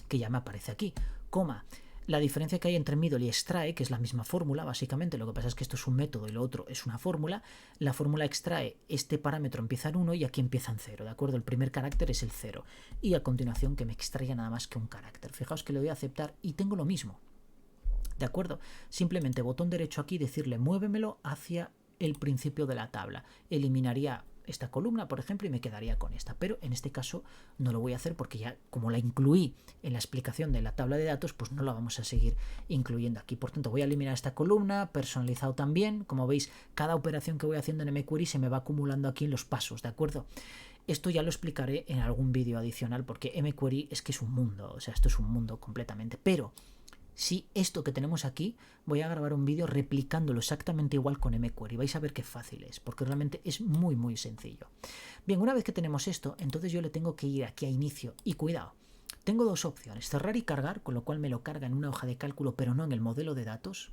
[SPEAKER 1] que ya me aparece aquí, coma. La diferencia que hay entre middle y extrae, que es la misma fórmula, básicamente, lo que pasa es que esto es un método y lo otro es una fórmula. La fórmula extrae, este parámetro empieza en 1 y aquí empieza en 0, ¿de acuerdo? El primer carácter es el 0. Y a continuación que me extraiga nada más que un carácter. Fijaos que le doy a aceptar y tengo lo mismo. ¿De acuerdo? Simplemente botón derecho aquí, decirle muévemelo hacia el principio de la tabla. Eliminaría esta columna, por ejemplo, y me quedaría con esta. Pero en este caso no lo voy a hacer porque ya como la incluí en la explicación de la tabla de datos, pues no la vamos a seguir incluyendo aquí. Por tanto, voy a eliminar esta columna, personalizado también. Como veis, cada operación que voy haciendo en mQuery se me va acumulando aquí en los pasos, ¿de acuerdo? Esto ya lo explicaré en algún vídeo adicional porque mQuery es que es un mundo, o sea, esto es un mundo completamente. Pero si esto que tenemos aquí, voy a grabar un vídeo replicándolo exactamente igual con mQuery. Vais a ver qué fácil es, porque realmente es muy, muy sencillo. Bien, una vez que tenemos esto, entonces yo le tengo que ir aquí a inicio. Y cuidado, tengo dos opciones, cerrar y cargar, con lo cual me lo carga en una hoja de cálculo, pero no en el modelo de datos.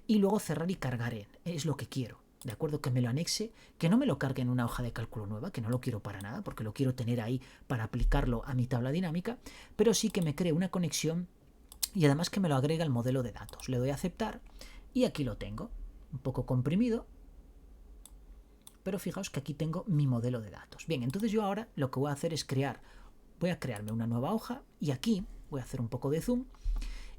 [SPEAKER 1] Y luego cerrar y cargar es lo que quiero. ¿De acuerdo? Que me lo anexe, que no me lo cargue en una hoja de cálculo nueva, que no lo quiero para nada, porque lo quiero tener ahí para aplicarlo a mi tabla dinámica, pero sí que me cree una conexión y además que me lo agrega el modelo de datos. Le doy a aceptar y aquí lo tengo, un poco comprimido, pero fijaos que aquí tengo mi modelo de datos. Bien, entonces yo ahora lo que voy a hacer es voy a crearme una nueva hoja y aquí voy a hacer un poco de zoom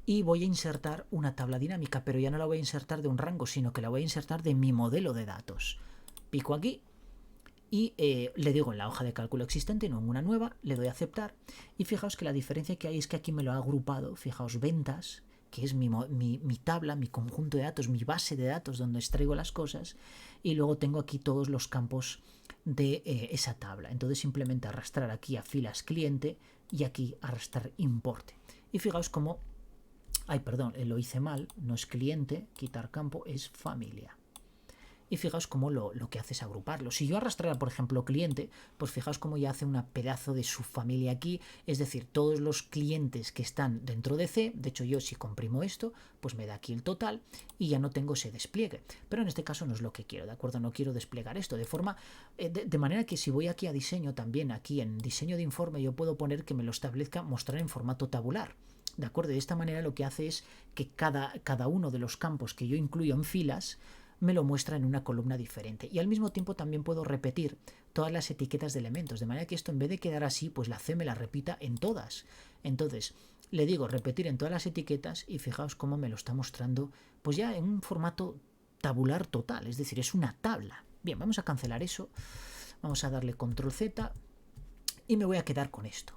[SPEAKER 1] y voy a insertar una tabla dinámica, pero ya no la voy a insertar de un rango, sino que la voy a insertar de mi modelo de datos. Pico aquí y le digo en la hoja de cálculo existente, no en una nueva, le doy a aceptar y fijaos que la diferencia que hay es que aquí me lo ha agrupado, fijaos, ventas, que es mi tabla, mi conjunto de datos, mi base de datos donde extraigo las cosas, y luego tengo aquí todos los campos de esa tabla. Entonces simplemente arrastrar aquí a filas cliente y aquí arrastrar importe. Y fijaos cómo, lo hice mal, no es cliente, quitar campo, es familia. Y fijaos cómo lo que hace es agruparlo. Si yo arrastrara, por ejemplo, cliente, pues fijaos cómo ya hace un pedazo de subfamilia aquí, es decir, todos los clientes que están dentro de C. De hecho, yo si comprimo esto, pues me da aquí el total y ya no tengo ese despliegue. Pero en este caso no es lo que quiero, ¿de acuerdo? No quiero desplegar esto de manera que si voy aquí a diseño también, aquí en diseño de informe, yo puedo poner que me lo establezca mostrar en formato tabular. ¿De acuerdo? De esta manera lo que hace es que cada uno de los campos que yo incluyo en filas me lo muestra en una columna diferente. Y al mismo tiempo también puedo repetir todas las etiquetas de elementos, de manera que esto en vez de quedar así, pues la C me la repita en todas. Entonces, le digo repetir en todas las etiquetas y fijaos cómo me lo está mostrando, pues ya en un formato tabular total, es decir, es una tabla. Bien, vamos a cancelar eso, vamos a darle control Z y me voy a quedar con esto.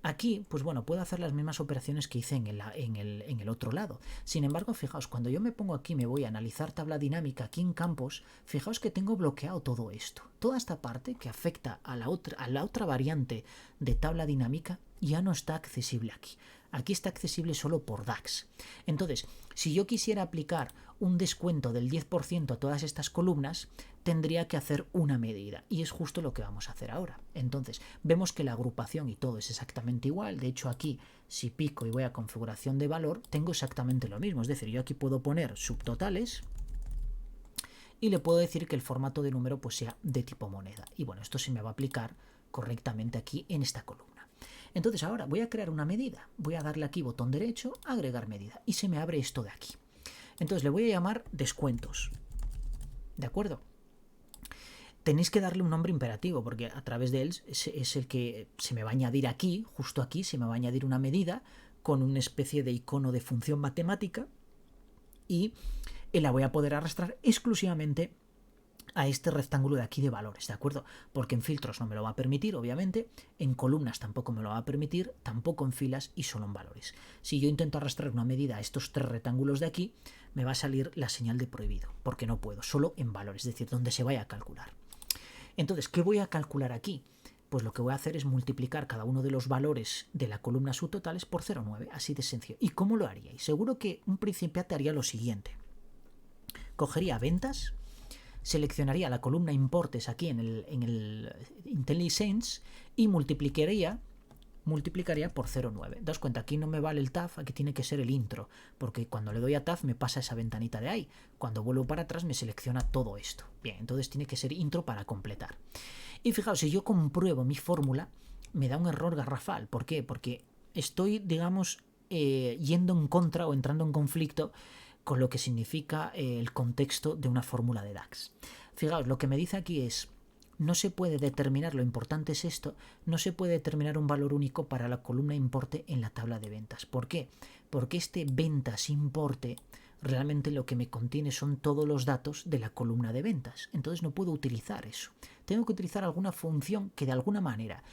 [SPEAKER 1] Aquí, pues bueno, puedo hacer las mismas operaciones que hice en el otro lado. Sin embargo, fijaos, cuando yo me pongo aquí, me voy a analizar tabla dinámica aquí en campos, fijaos que tengo bloqueado todo esto. Toda esta parte que afecta a la otra variante de tabla dinámica ya no está accesible aquí. Aquí está accesible solo por DAX. Entonces, si yo quisiera aplicar un descuento del 10% a todas estas columnas, tendría que hacer una medida. Y es justo lo que vamos a hacer ahora. Entonces, vemos que la agrupación y todo es exactamente igual. De hecho, aquí, si pico y voy a configuración de valor, tengo exactamente lo mismo. Es decir, yo aquí puedo poner subtotales y le puedo decir que el formato de número pues sea de tipo moneda. Y bueno, esto se me va a aplicar correctamente aquí en esta columna. Entonces ahora voy a crear una medida, voy a darle aquí botón derecho, agregar medida y se me abre esto de aquí. Entonces le voy a llamar descuentos, ¿de acuerdo? Tenéis que darle un nombre imperativo porque a través de él es el que se me va a añadir aquí, justo aquí se me va a añadir una medida con una especie de icono de función matemática y la voy a poder arrastrar exclusivamente a este rectángulo de aquí de valores, ¿de acuerdo? Porque en filtros no me lo va a permitir, obviamente, en columnas tampoco me lo va a permitir, tampoco en filas y solo en valores. Si yo intento arrastrar una medida a estos tres rectángulos de aquí, me va a salir la señal de prohibido, porque no puedo, solo en valores, es decir, donde se vaya a calcular. Entonces, ¿qué voy a calcular aquí? Pues lo que voy a hacer es multiplicar cada uno de los valores de la columna subtotales por 0,9, así de sencillo. ¿Y cómo lo haría? Y seguro que un principiante haría lo siguiente. Cogería ventas, seleccionaría la columna importes aquí en el IntelliSense y multiplicaría por 0,9. Daos cuenta, aquí no me vale el tab, aquí tiene que ser el intro, porque cuando le doy a tab me pasa esa ventanita de ahí. Cuando vuelvo para atrás me selecciona todo esto. Bien, entonces tiene que ser intro para completar. Y fijaos, si yo compruebo mi fórmula, me da un error garrafal. ¿Por qué? Porque estoy, digamos, yendo en contra o entrando en conflicto con lo que significa el contexto de una fórmula de DAX. Fijaos, lo que me dice aquí es, no se puede determinar, lo importante es esto, no se puede determinar un valor único para la columna importe en la tabla de ventas. ¿Por qué? Porque este ventas importe realmente lo que me contiene son todos los datos de la columna de ventas. Entonces no puedo utilizar eso. Tengo que utilizar alguna función que de alguna manera,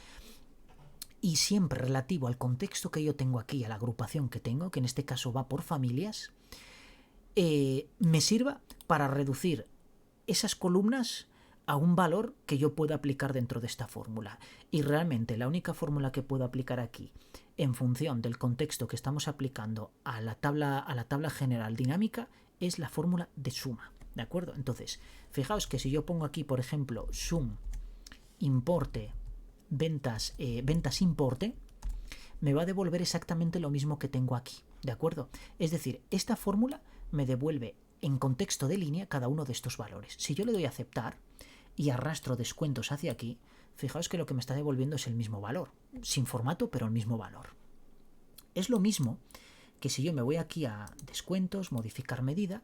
[SPEAKER 1] y siempre relativo al contexto que yo tengo aquí, a la agrupación que tengo, que en este caso va por familias, me sirva para reducir esas columnas a un valor que yo pueda aplicar dentro de esta fórmula. Y realmente la única fórmula que puedo aplicar aquí, en función del contexto que estamos aplicando a la tabla general dinámica, es la fórmula de suma. ¿De acuerdo? Entonces, fijaos que si yo pongo aquí, por ejemplo, sum importe ventas importe, me va a devolver exactamente lo mismo que tengo aquí. ¿De acuerdo? Es decir, esta fórmula me devuelve en contexto de línea cada uno de estos valores. Si yo le doy a aceptar y arrastro descuentos hacia aquí, fijaos que lo que me está devolviendo es el mismo valor, sin formato, pero el mismo valor. Es lo mismo que si yo me voy aquí a descuentos, modificar medida,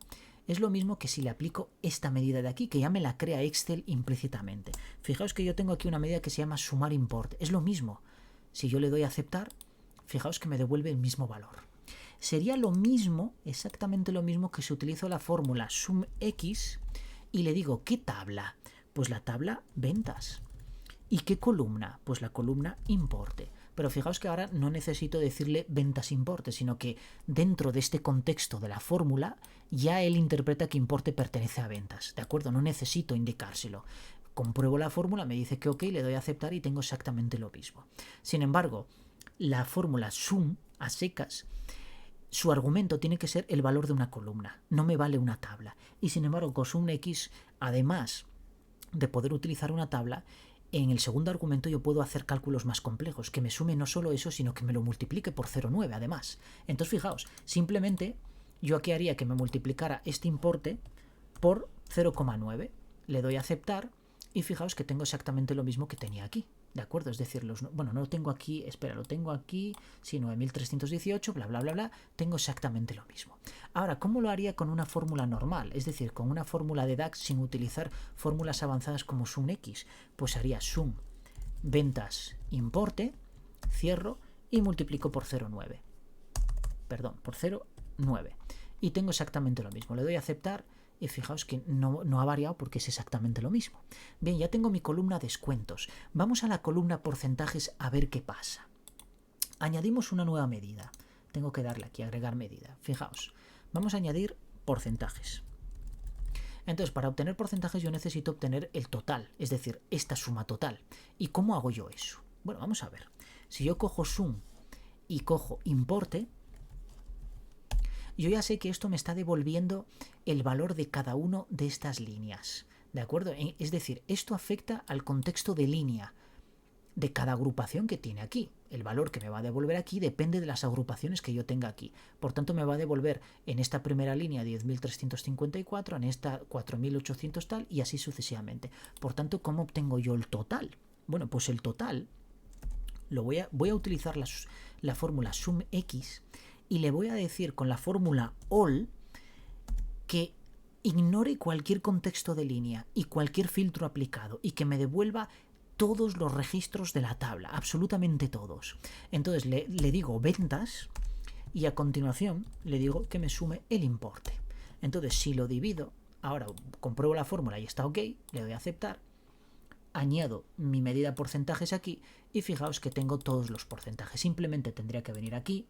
[SPEAKER 1] es lo mismo que si le aplico esta medida de aquí, que ya me la crea Excel implícitamente. Fijaos que yo tengo aquí una medida que se llama sumar import, es lo mismo. Si yo le doy a aceptar, fijaos que me devuelve el mismo valor. Sería lo mismo, exactamente lo mismo que si utilizo la fórmula sumx y le digo, ¿qué tabla? Pues la tabla ventas. ¿Y qué columna? Pues la columna importe. Pero fijaos que ahora no necesito decirle ventas importe, sino que dentro de este contexto de la fórmula ya él interpreta que importe pertenece a ventas. ¿De acuerdo? No necesito indicárselo. Compruebo la fórmula, me dice que ok, le doy a aceptar y tengo exactamente lo mismo. Sin embargo, la fórmula sum a secas, su argumento tiene que ser el valor de una columna, no me vale una tabla. Y sin embargo, con sumx, además de poder utilizar una tabla, en el segundo argumento yo puedo hacer cálculos más complejos, que me sume no solo eso, sino que me lo multiplique por 0,9 además. Entonces fijaos, simplemente yo aquí haría que me multiplicara este importe por 0,9, le doy a aceptar y fijaos que tengo exactamente lo mismo que tenía aquí. ¿De acuerdo? Es decir, bueno, no lo tengo aquí, espera, lo tengo aquí, sí, 9.318, bla, bla, bla, bla, tengo exactamente lo mismo. Ahora, ¿cómo lo haría con una fórmula normal? Es decir, con una fórmula de DAX sin utilizar fórmulas avanzadas como sumx. Pues haría sum ventas importe, cierro y multiplico por 0,9. Perdón, por 0,9. Y tengo exactamente lo mismo. Le doy a aceptar. Y fijaos que no ha variado porque es exactamente lo mismo. Bien, ya tengo mi columna descuentos. Vamos a la columna porcentajes a ver qué pasa. Añadimos una nueva medida. Tengo que darle aquí, agregar medida. Fijaos, vamos a añadir porcentajes. Entonces, para obtener porcentajes yo necesito obtener el total, es decir, esta suma total. ¿Y cómo hago yo eso? Bueno, vamos a ver. Si yo cojo sum y cojo importe, yo ya sé que esto me está devolviendo el valor de cada una de estas líneas. ¿De acuerdo? Es decir, esto afecta al contexto de línea de cada agrupación que tiene aquí. El valor que me va a devolver aquí depende de las agrupaciones que yo tenga aquí. Por tanto, me va a devolver en esta primera línea 10.354, en esta 4.800 tal, y así sucesivamente. Por tanto, ¿cómo obtengo yo el total? Bueno, pues el total voy a utilizar la fórmula sumx y le voy a decir con la fórmula all que ignore cualquier contexto de línea y cualquier filtro aplicado y que me devuelva todos los registros de la tabla, absolutamente todos. Entonces le digo ventas y a continuación le digo que me sume el importe. Entonces si lo divido Ahora compruebo la fórmula y está ok, le doy a aceptar, añado mi medida de porcentajes aquí y fijaos que tengo todos los porcentajes. Simplemente tendría que venir aquí,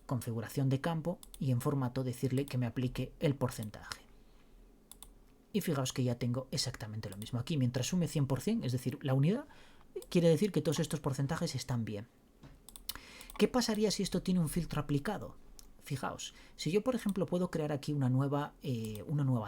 [SPEAKER 1] configuración de campo y en formato decirle que me aplique el porcentaje. Y fijaos que ya tengo exactamente lo mismo. Aquí mientras sume 100%, es decir, la unidad, quiere decir que todos estos porcentajes están bien. ¿Qué pasaría si esto tiene un filtro aplicado? Fijaos, si yo por ejemplo puedo crear aquí una nueva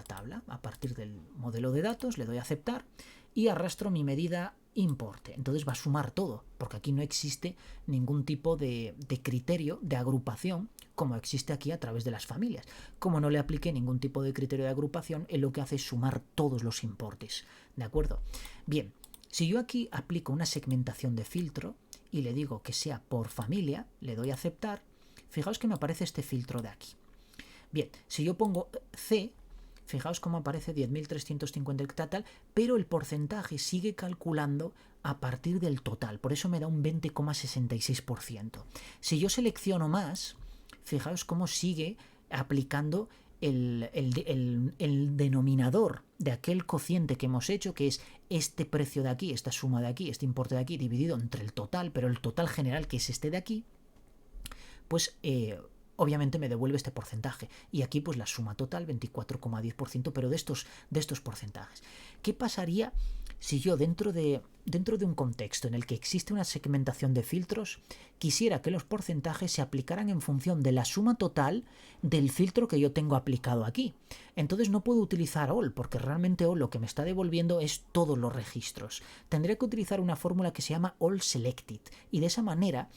[SPEAKER 1] tabla a partir del modelo de datos, le doy a aceptar y arrastro mi medida importe. Entonces va a sumar todo, porque aquí no existe ningún tipo de criterio de agrupación como existe aquí a través de las familias. Como no le apliqué ningún tipo de criterio de agrupación, él lo que hace es sumar todos los importes. ¿De acuerdo? Bien, si yo aquí aplico una segmentación de filtro y le digo que sea por familia, le doy a aceptar, fijaos que me aparece este filtro de aquí. Bien, si yo pongo C, fijaos cómo aparece 10.350 tal, pero el porcentaje sigue calculando a partir del total, por eso me da un 20,66%. Si yo selecciono más, fijaos cómo sigue aplicando el denominador de aquel cociente que hemos hecho, que es este precio de aquí, esta suma de aquí, este importe de aquí, dividido entre el total, pero el total general, que es este de aquí, pues obviamente me devuelve este porcentaje. Y aquí pues la suma total, 24,10%, pero de estos porcentajes. ¿Qué pasaría si yo dentro de un contexto en el que existe una segmentación de filtros, quisiera que los porcentajes se aplicaran en función de la suma total del filtro que yo tengo aplicado aquí? Entonces no puedo utilizar all, porque realmente all lo que me está devolviendo es todos los registros. Tendría que utilizar una fórmula que se llama all selected, y de esa manera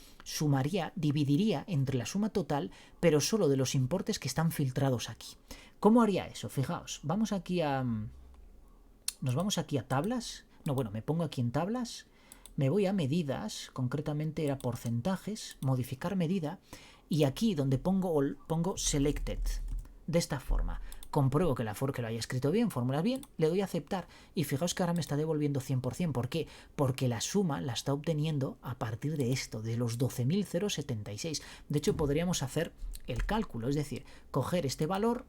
[SPEAKER 1] dividiría entre la suma total, pero solo de los importes que están filtrados aquí. ¿Cómo haría eso? Fijaos, nos vamos aquí a tablas. No, bueno, me pongo aquí en tablas, me voy a medidas, concretamente era porcentajes, modificar medida, y aquí donde pongo all, pongo selected, de esta forma. Compruebo que lo haya escrito bien, fórmulas bien, le doy a aceptar y fijaos que ahora me está devolviendo 100%. ¿Por qué? Porque la suma la está obteniendo a partir de esto, de los 12.076. De hecho, podríamos hacer el cálculo, es decir, coger este valor,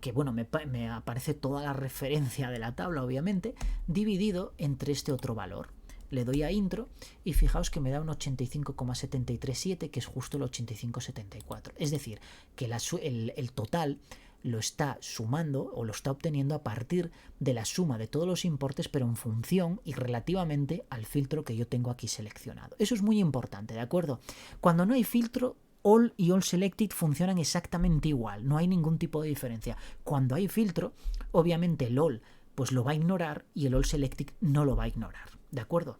[SPEAKER 1] que bueno, me aparece toda la referencia de la tabla, obviamente, dividido entre este otro valor. Le doy a intro y fijaos que me da un 85,737, que es justo el 85,74. Es decir, que el total lo está sumando o lo está obteniendo a partir de la suma de todos los importes, pero en función y relativamente al filtro que yo tengo aquí seleccionado. Eso es muy importante, ¿de acuerdo? Cuando no hay filtro, all y all selected funcionan exactamente igual, no hay ningún tipo de diferencia. Cuando hay filtro, obviamente el all pues lo va a ignorar y el all selected no lo va a ignorar, ¿de acuerdo?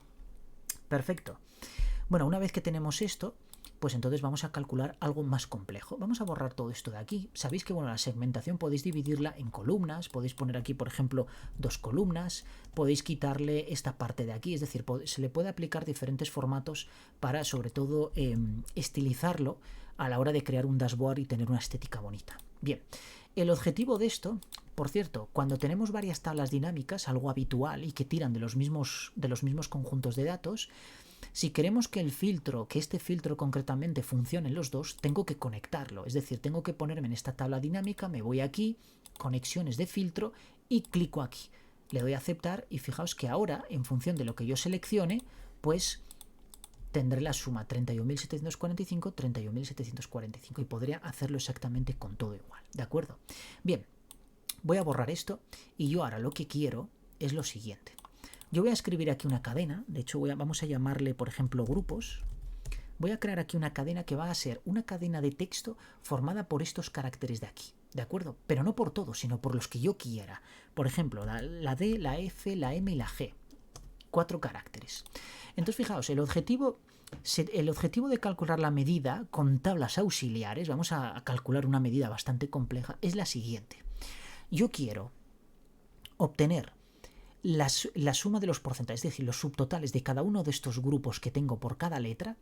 [SPEAKER 1] Perfecto. Bueno, una vez que tenemos esto, pues entonces vamos a calcular algo más complejo. Vamos a borrar todo esto de aquí. Sabéis que bueno, la segmentación podéis dividirla en columnas, podéis poner aquí, por ejemplo, 2 columnas, podéis quitarle esta parte de aquí, es decir, se le puede aplicar diferentes formatos para, sobre todo, estilizarlo a la hora de crear un dashboard y tener una estética bonita. Bien, el objetivo de esto, por cierto, cuando tenemos varias tablas dinámicas, algo habitual y que tiran de los mismos conjuntos de datos, si queremos que este filtro concretamente funcione en los dos, tengo que conectarlo. Es decir, tengo que ponerme en esta tabla dinámica, me voy aquí, conexiones de filtro y clico aquí. Le doy a aceptar y fijaos que ahora, en función de lo que yo seleccione, pues tendré la suma 31.745, 31.745 y podría hacerlo exactamente con todo igual. ¿De acuerdo? Bien, voy a borrar esto y yo ahora lo que quiero es lo siguiente. Yo voy a escribir aquí una cadena, de hecho vamos a llamarle, por ejemplo, grupos. Voy a crear aquí una cadena que va a ser una cadena de texto formada por estos caracteres de aquí, ¿de acuerdo? Pero no por todos, sino por los que yo quiera. Por ejemplo, la D, la F, la M y la G. 4 caracteres. Entonces, fijaos, el objetivo de calcular la medida con tablas auxiliares, vamos a calcular una medida bastante compleja, es la siguiente. Yo quiero obtener la suma de los porcentajes, es decir, los subtotales de cada uno de estos grupos que tengo por cada letra,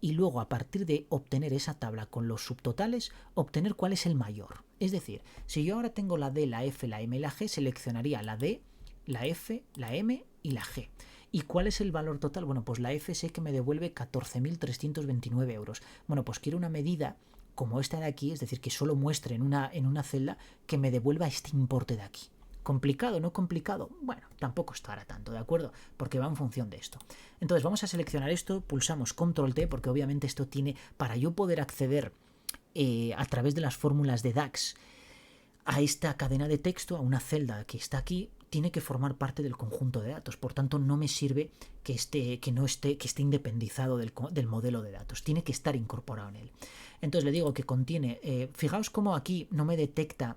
[SPEAKER 1] y luego a partir de obtener esa tabla con los subtotales, obtener cuál es el mayor. Es decir, si yo ahora tengo la D, la F, la M y la G, seleccionaría la D, la F, la M y la G. ¿Y cuál es el valor total? Bueno, pues la F sé que me devuelve 14.329 euros. Bueno, pues quiero una medida como esta de aquí, es decir, que solo muestre en una celda que me devuelva este importe de aquí. ¿Complicado? ¿No complicado? Bueno, tampoco estará tanto, ¿de acuerdo? Porque va en función de esto. Entonces vamos a seleccionar esto, pulsamos Control T, porque obviamente esto tiene, para yo poder acceder a través de las fórmulas de DAX a esta cadena de texto, a una celda que está aquí, tiene que formar parte del conjunto de datos. Por tanto, no me sirve que esté independizado del modelo de datos. Tiene que estar incorporado en él. Entonces le digo que contiene, fijaos cómo aquí no me detecta,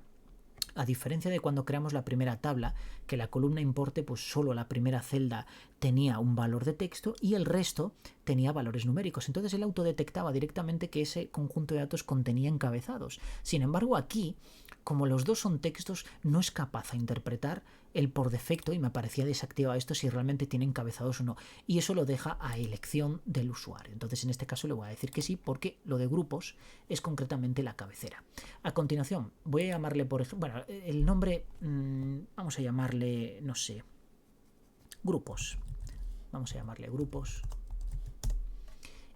[SPEAKER 1] a diferencia de cuando creamos la primera tabla, que la columna importe, pues solo la primera celda tenía un valor de texto y el resto tenía valores numéricos. Entonces él autodetectaba directamente que ese conjunto de datos contenía encabezados. Sin embargo, aquí, como los dos son textos, no es capaz de interpretar el por defecto y me aparecía desactivado esto si realmente tiene encabezados o no. Y eso lo deja a elección del usuario. Entonces en este caso le voy a decir que sí, porque lo de grupos es concretamente la cabecera. A continuación voy a llamarle, por ejemplo, bueno, el nombre, vamos a llamarle, no sé, grupos. Vamos a llamarle grupos.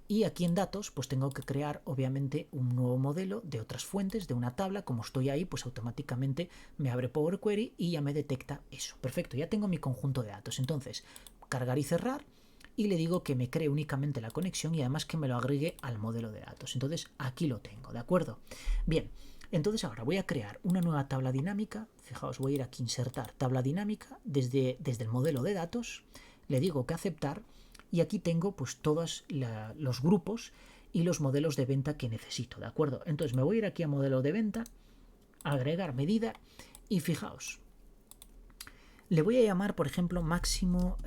[SPEAKER 1] Y aquí en datos, pues tengo que crear obviamente un nuevo modelo de otras fuentes, de una tabla. Como estoy ahí, pues automáticamente me abre Power Query y ya me detecta eso. Perfecto, ya tengo mi conjunto de datos. Entonces, cargar y cerrar, y le digo que me cree únicamente la conexión y además que me lo agregue al modelo de datos. Entonces, aquí lo tengo, ¿de acuerdo? Bien, entonces ahora voy a crear una nueva tabla dinámica. Fijaos, voy a ir aquí a insertar tabla dinámica desde el modelo de datos. Le digo que aceptar. Y aquí tengo pues todos los grupos y los modelos de venta que necesito, ¿de acuerdo? Entonces me voy a ir aquí a modelo de venta, agregar medida y fijaos, le voy a llamar, por ejemplo, máximo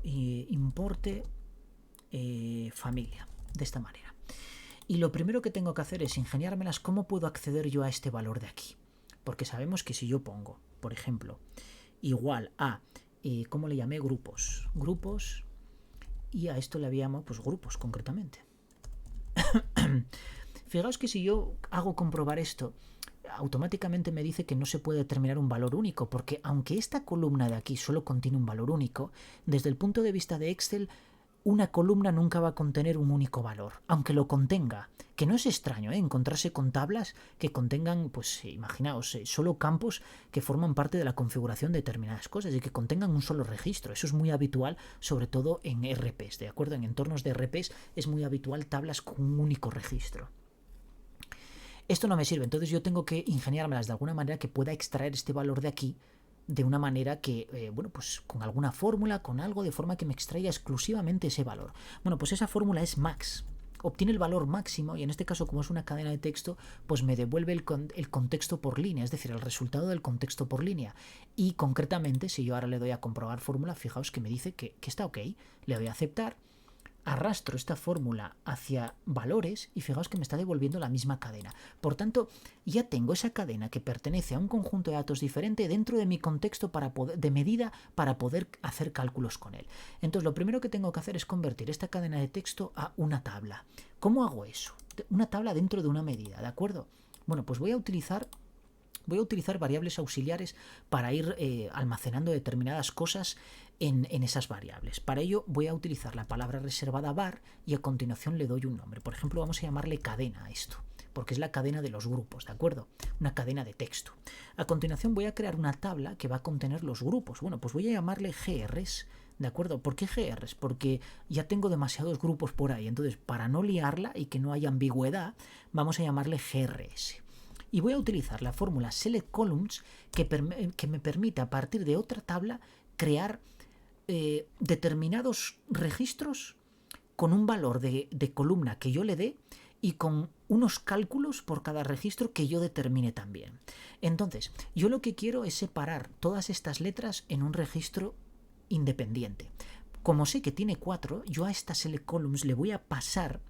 [SPEAKER 1] importe familia, de esta manera. Y lo primero que tengo que hacer es ingeniármelas cómo puedo acceder yo a este valor de aquí. Porque sabemos que si yo pongo, por ejemplo, igual a, ¿cómo le llamé? Grupos, y a esto le llamo pues grupos concretamente. Fijaos que si yo hago comprobar esto, automáticamente me dice que no se puede determinar un valor único, porque aunque esta columna de aquí solo contiene un valor único, desde el punto de vista de Excel, una columna nunca va a contener un único valor, aunque lo contenga. Que no es extraño, encontrarse con tablas que contengan, pues imaginaos, solo campos que forman parte de la configuración de determinadas cosas y que contengan un solo registro. Eso es muy habitual, sobre todo en RPs, ¿de acuerdo? En entornos de RPs es muy habitual tablas con un único registro. Esto no me sirve, entonces yo tengo que ingeniármelas de alguna manera que pueda extraer este valor de aquí de una manera que, bueno, pues con alguna fórmula, con algo, de forma que me extraiga exclusivamente ese valor. Bueno, pues esa fórmula es max. Obtiene el valor máximo y en este caso, como es una cadena de texto, pues me devuelve el contexto por línea, es decir, el resultado del contexto por línea. Y concretamente, si yo ahora le doy a comprobar fórmula, fijaos que me dice que está ok, le doy a aceptar. Arrastro esta fórmula hacia valores y fijaos que me está devolviendo la misma cadena. Por tanto, ya tengo esa cadena que pertenece a un conjunto de datos diferente dentro de mi contexto de medida para poder hacer cálculos con él. Entonces, lo primero que tengo que hacer es convertir esta cadena de texto a una tabla. ¿Cómo hago eso? Una tabla dentro de una medida, ¿de acuerdo? Bueno, pues voy a utilizar variables auxiliares para ir almacenando determinadas cosas en esas variables. Para ello voy a utilizar la palabra reservada var y a continuación le doy un nombre. Por ejemplo, vamos a llamarle cadena a esto, porque es la cadena de los grupos, ¿de acuerdo? Una cadena de texto. A continuación voy a crear una tabla que va a contener los grupos. Bueno, pues voy a llamarle GRs, ¿de acuerdo? ¿Por qué GRs? Porque ya tengo demasiados grupos por ahí. Entonces, para no liarla y que no haya ambigüedad, vamos a llamarle GRS. Y voy a utilizar la fórmula Select Columns que me permite a partir de otra tabla crear determinados registros con un valor de columna que yo le dé y con unos cálculos por cada registro que yo determine también. Entonces, yo lo que quiero es separar todas estas letras en un registro independiente. Como sé que tiene 4, yo a esta Select Columns le voy a pasar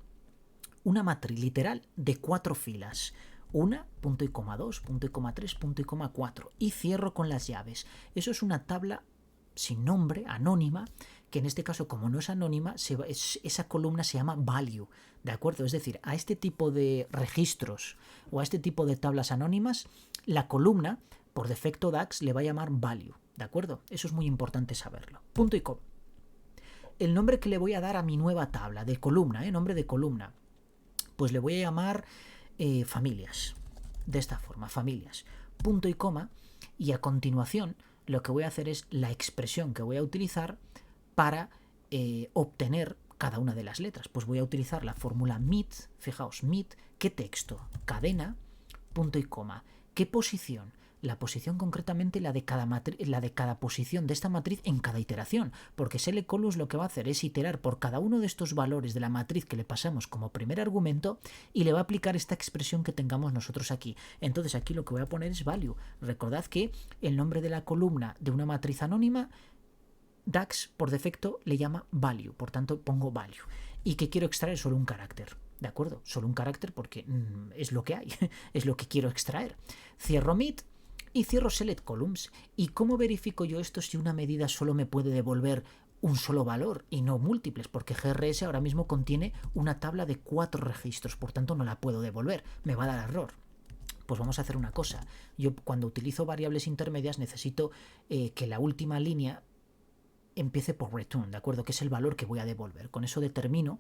[SPEAKER 1] una matriz literal de 4 filas. 1, punto y coma 2, punto y coma 3, punto y coma 4. Y cierro con las llaves. Eso es una tabla sin nombre, anónima, que en este caso, como no es anónima, esa columna se llama value, ¿de acuerdo? Es decir, a este tipo de registros o a este tipo de tablas anónimas, la columna, por defecto DAX, le va a llamar value, ¿de acuerdo? Eso es muy importante saberlo. Punto y coma. El nombre que le voy a dar a mi nueva tabla de columna, nombre de columna, pues le voy a llamar familias. De esta forma, familias. punto y coma, y a continuación lo que voy a hacer es la expresión que voy a utilizar para obtener cada una de las letras. Pues voy a utilizar la fórmula MIT, fijaos, MIT, ¿qué texto? Cadena, punto y coma. ¿Qué posición? La posición concretamente la de cada posición de esta matriz en cada iteración, porque SLColumns lo que va a hacer es iterar por cada uno de estos valores de la matriz que le pasamos como primer argumento y le va a aplicar esta expresión que tengamos nosotros aquí. Entonces aquí lo que voy a poner es value. Recordad que el nombre de la columna de una matriz anónima DAX por defecto le llama value, por tanto pongo value. Y que quiero extraer solo un carácter, ¿de acuerdo? Solo un carácter porque es lo que hay, es lo que quiero extraer. Cierro MIT y cierro select columns. ¿Y cómo verifico yo esto si una medida solo me puede devolver un solo valor y no múltiples? Porque GRS ahora mismo contiene una tabla de 4 registros, por tanto no la puedo devolver, me va a dar error. Pues vamos a hacer una cosa. Yo cuando utilizo variables intermedias necesito que la última línea empiece por return, ¿de acuerdo? Que es el valor que voy a devolver. Con eso determino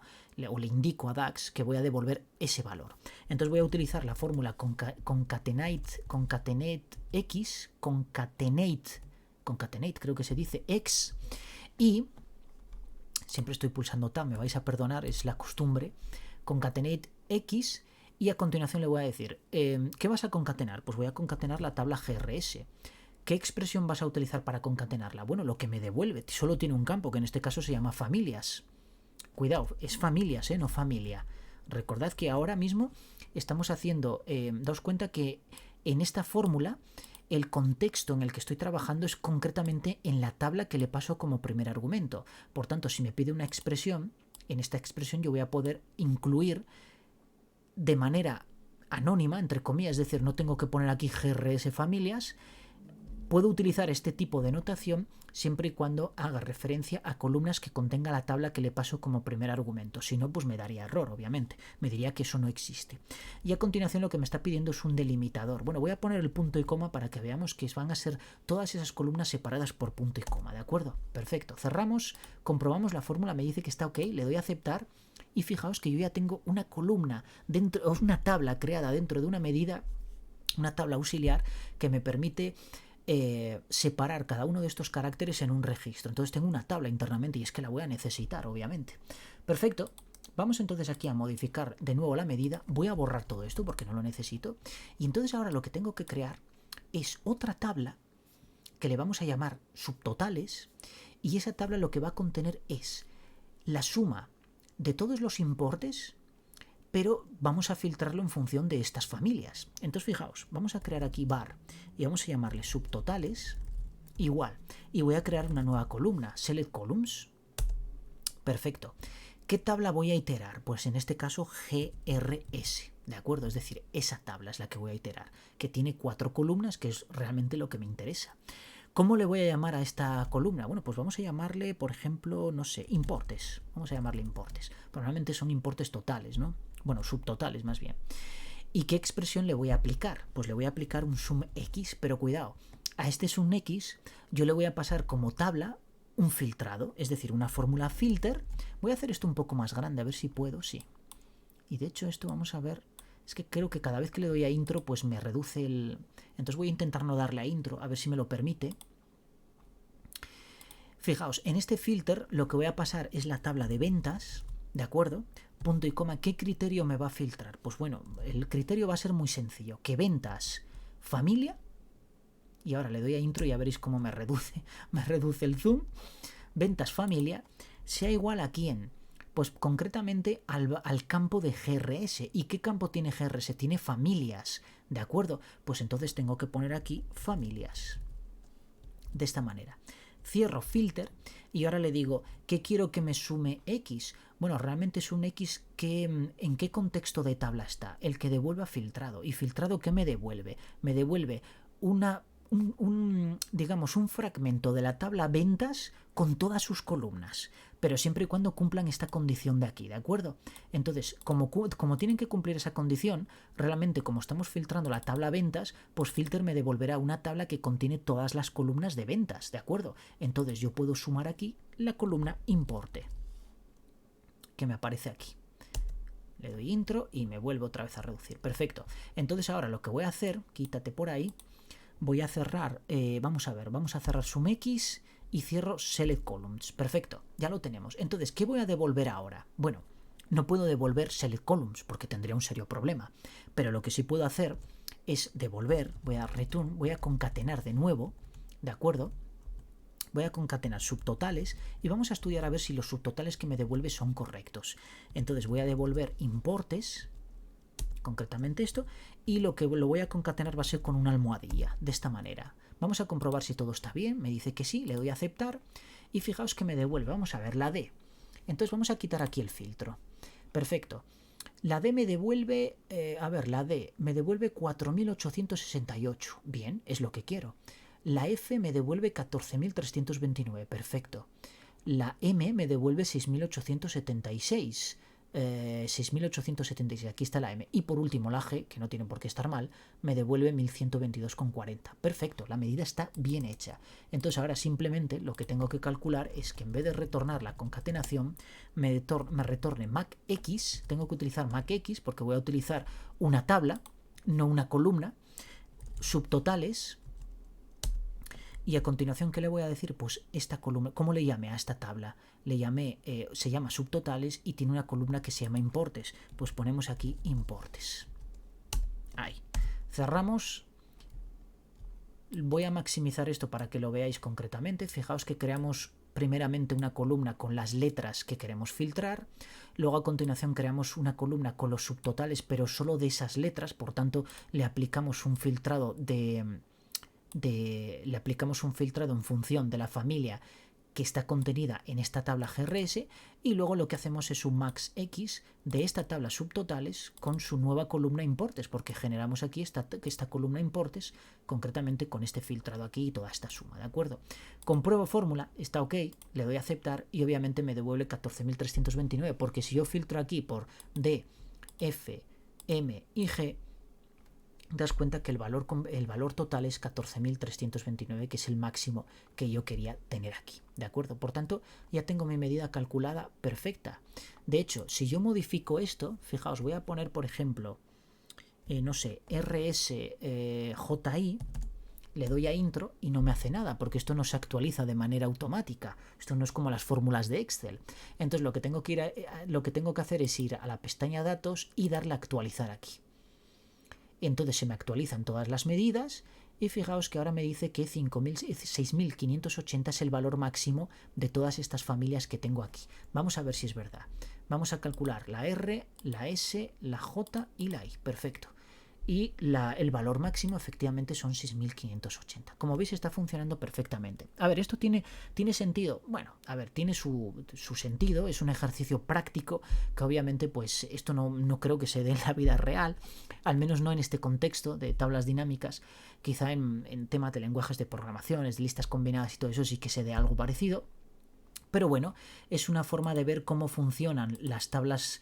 [SPEAKER 1] o le indico a DAX que voy a devolver ese valor. Entonces voy a utilizar la fórmula concatenate x, concatenate creo que se dice x, y siempre estoy pulsando tab, me vais a perdonar, es la costumbre, concatenate x, y a continuación le voy a decir, ¿qué vas a concatenar? Pues voy a concatenar la tabla GRS. ¿Qué expresión vas a utilizar para concatenarla? Bueno, lo que me devuelve. Solo tiene un campo, que en este caso se llama familias. Cuidado, es familias, no familia. Recordad que ahora mismo estamos haciendo, daos cuenta que en esta fórmula el contexto en el que estoy trabajando es concretamente en la tabla que le paso como primer argumento. Por tanto, si me pide una expresión, en esta expresión yo voy a poder incluir de manera anónima, entre comillas, es decir, no tengo que poner aquí GRS familias. Puedo utilizar este tipo de notación siempre y cuando haga referencia a columnas que contenga la tabla que le paso como primer argumento. Si no, pues me daría error, obviamente. Me diría que eso no existe. Y a continuación lo que me está pidiendo es un delimitador. Bueno, voy a poner el punto y coma para que veamos que van a ser todas esas columnas separadas por punto y coma, ¿de acuerdo? Perfecto. Cerramos, comprobamos la fórmula, me dice que está ok, le doy a aceptar y fijaos que yo ya tengo una columna, dentro, o una tabla creada dentro de una medida, una tabla auxiliar que me permite separar cada uno de estos caracteres en un registro. Entonces tengo una tabla internamente y es que la voy a necesitar, obviamente. Perfecto. Vamos entonces aquí a modificar de nuevo la medida. Voy a borrar todo esto porque no lo necesito. Y entonces ahora lo que tengo que crear es otra tabla que le vamos a llamar subtotales, y esa tabla lo que va a contener es la suma de todos los importes, pero vamos a filtrarlo en función de estas familias. Entonces fijaos, vamos a crear aquí var y vamos a llamarle subtotales igual, y voy a crear una nueva columna, select columns. Perfecto. ¿Qué tabla voy a iterar? Pues en este caso GRS, ¿de acuerdo? Es decir, esa tabla es la que voy a iterar, que tiene 4 columnas, que es realmente lo que me interesa. ¿Cómo le voy a llamar a esta columna? Bueno, pues vamos a llamarle, por ejemplo, no sé, importes. Vamos a llamarle importes. Probablemente son importes totales, ¿no? Bueno, subtotales más bien. ¿Y qué expresión le voy a aplicar? Pues le voy a aplicar un sum x, pero cuidado, a este sum x yo le voy a pasar como tabla un filtrado, es decir, una fórmula filter. Voy a hacer esto un poco más grande, a ver si puedo, sí. Y de hecho esto vamos a ver, es que creo que cada vez que le doy a intro pues me reduce el... Entonces voy a intentar no darle a intro, a ver si me lo permite. Fijaos, en este filter lo que voy a pasar es la tabla de ventas, ¿de acuerdo? Punto y coma, ¿qué criterio me va a filtrar? Pues bueno, el criterio va a ser muy sencillo, que ventas familia, y ahora le doy a intro y ya veréis cómo me reduce el zoom, ventas familia, sea igual a quién, pues concretamente al campo de GRS. ¿Y qué campo tiene GRS? Tiene familias, ¿de acuerdo? Pues entonces tengo que poner aquí familias, de esta manera. Cierro filter y ahora le digo, ¿qué quiero que me sume X? Bueno, realmente es un X que ¿en qué contexto de tabla está? El que devuelva filtrado. ¿Y filtrado qué me devuelve? Me devuelve digamos, un fragmento de la tabla ventas con todas sus columnas, pero siempre y cuando cumplan esta condición de aquí, ¿de acuerdo? Entonces, como tienen que cumplir esa condición, realmente como estamos filtrando la tabla ventas, pues filter me devolverá una tabla que contiene todas las columnas de ventas, ¿de acuerdo? Entonces yo puedo sumar aquí la columna importe, que me aparece aquí. Le doy intro y me vuelvo otra vez a reducir. Perfecto. Entonces ahora lo que voy a hacer, quítate por ahí, voy a cerrar, vamos a cerrar SumX y cierro Select Columns. Perfecto, ya lo tenemos. Entonces, ¿qué voy a devolver ahora? Bueno, no puedo devolver Select Columns porque tendría un serio problema, pero lo que sí puedo hacer es devolver, voy a return, voy a concatenar de nuevo, ¿de acuerdo? Voy a concatenar subtotales y vamos a estudiar a ver si los subtotales que me devuelve son correctos. Entonces voy a devolver importes, concretamente esto, y lo que lo voy a concatenar va a ser con una almohadilla, de esta manera. Vamos a comprobar si todo está bien, me dice que sí, le doy a aceptar y fijaos que me devuelve, vamos a ver la D. Entonces vamos a quitar aquí el filtro. Perfecto. La D me devuelve, la D me devuelve 4868. Bien, es lo que quiero. La F me devuelve 14329. Perfecto. La M me devuelve 6876. 6876, aquí está la M. Y por último la G, que no tiene por qué estar mal, me devuelve 1122,40. Perfecto, la medida está bien hecha. Entonces ahora simplemente lo que tengo que calcular es que en vez de retornar la concatenación, me retorne MACX. Tengo que utilizar MACX porque voy a utilizar una tabla, no una columna, subtotales. Y a continuación, ¿qué le voy a decir? Pues esta columna, ¿cómo le llamé a esta tabla? Le llamé, se llama subtotales y tiene una columna que se llama importes. Pues ponemos aquí importes. Ahí. Cerramos. Voy a maximizar esto para que lo veáis concretamente. Fijaos que creamos primeramente una columna con las letras que queremos filtrar. Luego a continuación creamos una columna con los subtotales, pero solo de esas letras. Por tanto, le aplicamos un filtrado le aplicamos un filtrado en función de la familia que está contenida en esta tabla GRS y luego lo que hacemos es un max X de esta tabla subtotales con su nueva columna importes, porque generamos aquí esta columna importes concretamente con este filtrado aquí y toda esta suma, ¿de acuerdo? Compruebo fórmula, está ok, le doy a aceptar y obviamente me devuelve 14.329, porque si yo filtro aquí por D, F, M y G, te das cuenta que el valor total es 14.329, que es el máximo que yo quería tener aquí, ¿de acuerdo? Por tanto, ya tengo mi medida calculada perfecta. De hecho, si yo modifico esto, fijaos, voy a poner, por ejemplo, no sé, RSJI, le doy a intro y no me hace nada, porque esto no se actualiza de manera automática. Esto no es como las fórmulas de Excel. Entonces, lo que tengo que hacer es ir a la pestaña datos y darle a actualizar aquí. Entonces se me actualizan todas las medidas y fijaos que ahora me dice que 6.580 es el valor máximo de todas estas familias que tengo aquí. Vamos a ver si es verdad. Vamos a calcular la R, la S, la J y la I. Perfecto. Y el valor máximo efectivamente son 6.580. Como veis está funcionando perfectamente. A ver, ¿esto tiene sentido? Bueno, a ver, tiene su sentido, es un ejercicio práctico que obviamente pues esto no creo que se dé en la vida real, al menos no en este contexto de tablas dinámicas. Quizá en temas de lenguajes de programaciones, de listas combinadas y todo eso sí que se dé algo parecido. Pero bueno, es una forma de ver cómo funcionan las tablas,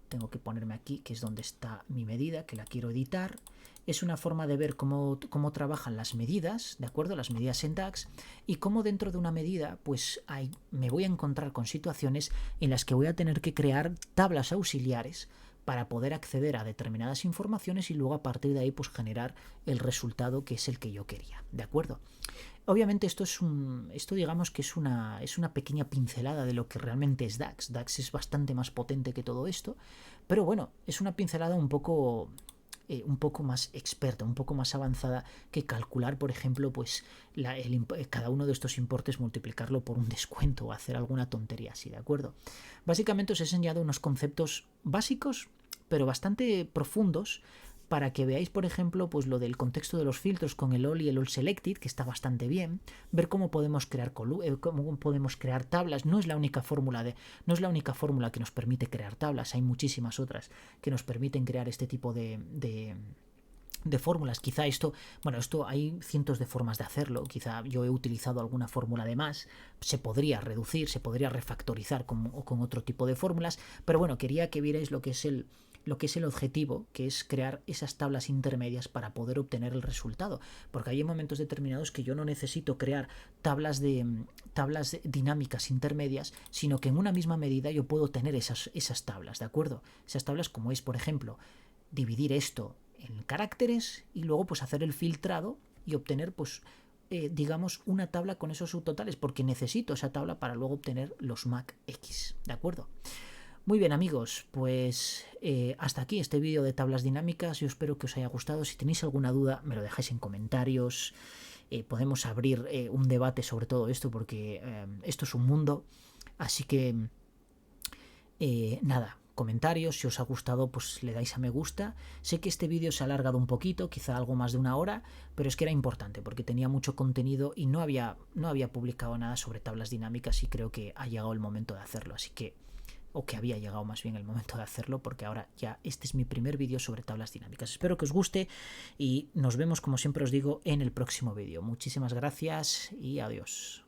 [SPEAKER 1] tengo que ponerme aquí, que es donde está mi medida, que la quiero editar. Es una forma de ver cómo trabajan las medidas, ¿de acuerdo? Las medidas en DAX y cómo dentro de una medida pues me voy a encontrar con situaciones en las que voy a tener que crear tablas auxiliares para poder acceder a determinadas informaciones y luego a partir de ahí pues generar el resultado que es el que yo quería, ¿de acuerdo? Obviamente esto digamos que es una pequeña pincelada de lo que realmente es DAX. DAX es bastante más potente que todo esto, pero bueno, es una pincelada un poco más experta, un poco más avanzada que calcular, por ejemplo, pues cada uno de estos importes, multiplicarlo por un descuento o hacer alguna tontería así, ¿de acuerdo? Básicamente os he enseñado unos conceptos básicos, pero bastante profundos, para que veáis, por ejemplo, pues lo del contexto de los filtros con el all y el all selected, que está bastante bien, ver cómo podemos crear tablas. No es la única fórmula que nos permite crear tablas, hay muchísimas otras que nos permiten crear este tipo de fórmulas. Quizá esto hay cientos de formas de hacerlo, quizá yo he utilizado alguna fórmula de más, se podría reducir, se podría refactorizar con otro tipo de fórmulas, pero bueno, quería que vierais lo que es el objetivo, que es crear esas tablas intermedias para poder obtener el resultado, porque hay momentos determinados que yo no necesito crear tablas dinámicas intermedias, sino que en una misma medida yo puedo tener esas tablas, ¿de acuerdo? Esas tablas como es, por ejemplo, dividir esto en caracteres y luego pues hacer el filtrado y obtener pues digamos una tabla con esos subtotales, porque necesito esa tabla para luego obtener los MAC-X, ¿de acuerdo? Muy bien amigos, pues hasta aquí este vídeo de tablas dinámicas. Yo espero que os haya gustado. Si tenéis alguna duda me lo dejáis en comentarios. Podemos abrir un debate sobre todo esto, porque esto es un mundo. Así que nada, comentarios, si os ha gustado pues le dais a me gusta. Sé que este vídeo se ha alargado un poquito, quizá algo más de 1 hora, pero es que era importante porque tenía mucho contenido y no había publicado nada sobre tablas dinámicas y creo que ha llegado el momento de hacerlo, así que que había llegado más bien el momento de hacerlo, porque ahora ya este es mi primer vídeo sobre tablas dinámicas. Espero que os guste y nos vemos, como siempre os digo, en el próximo vídeo. Muchísimas gracias y adiós.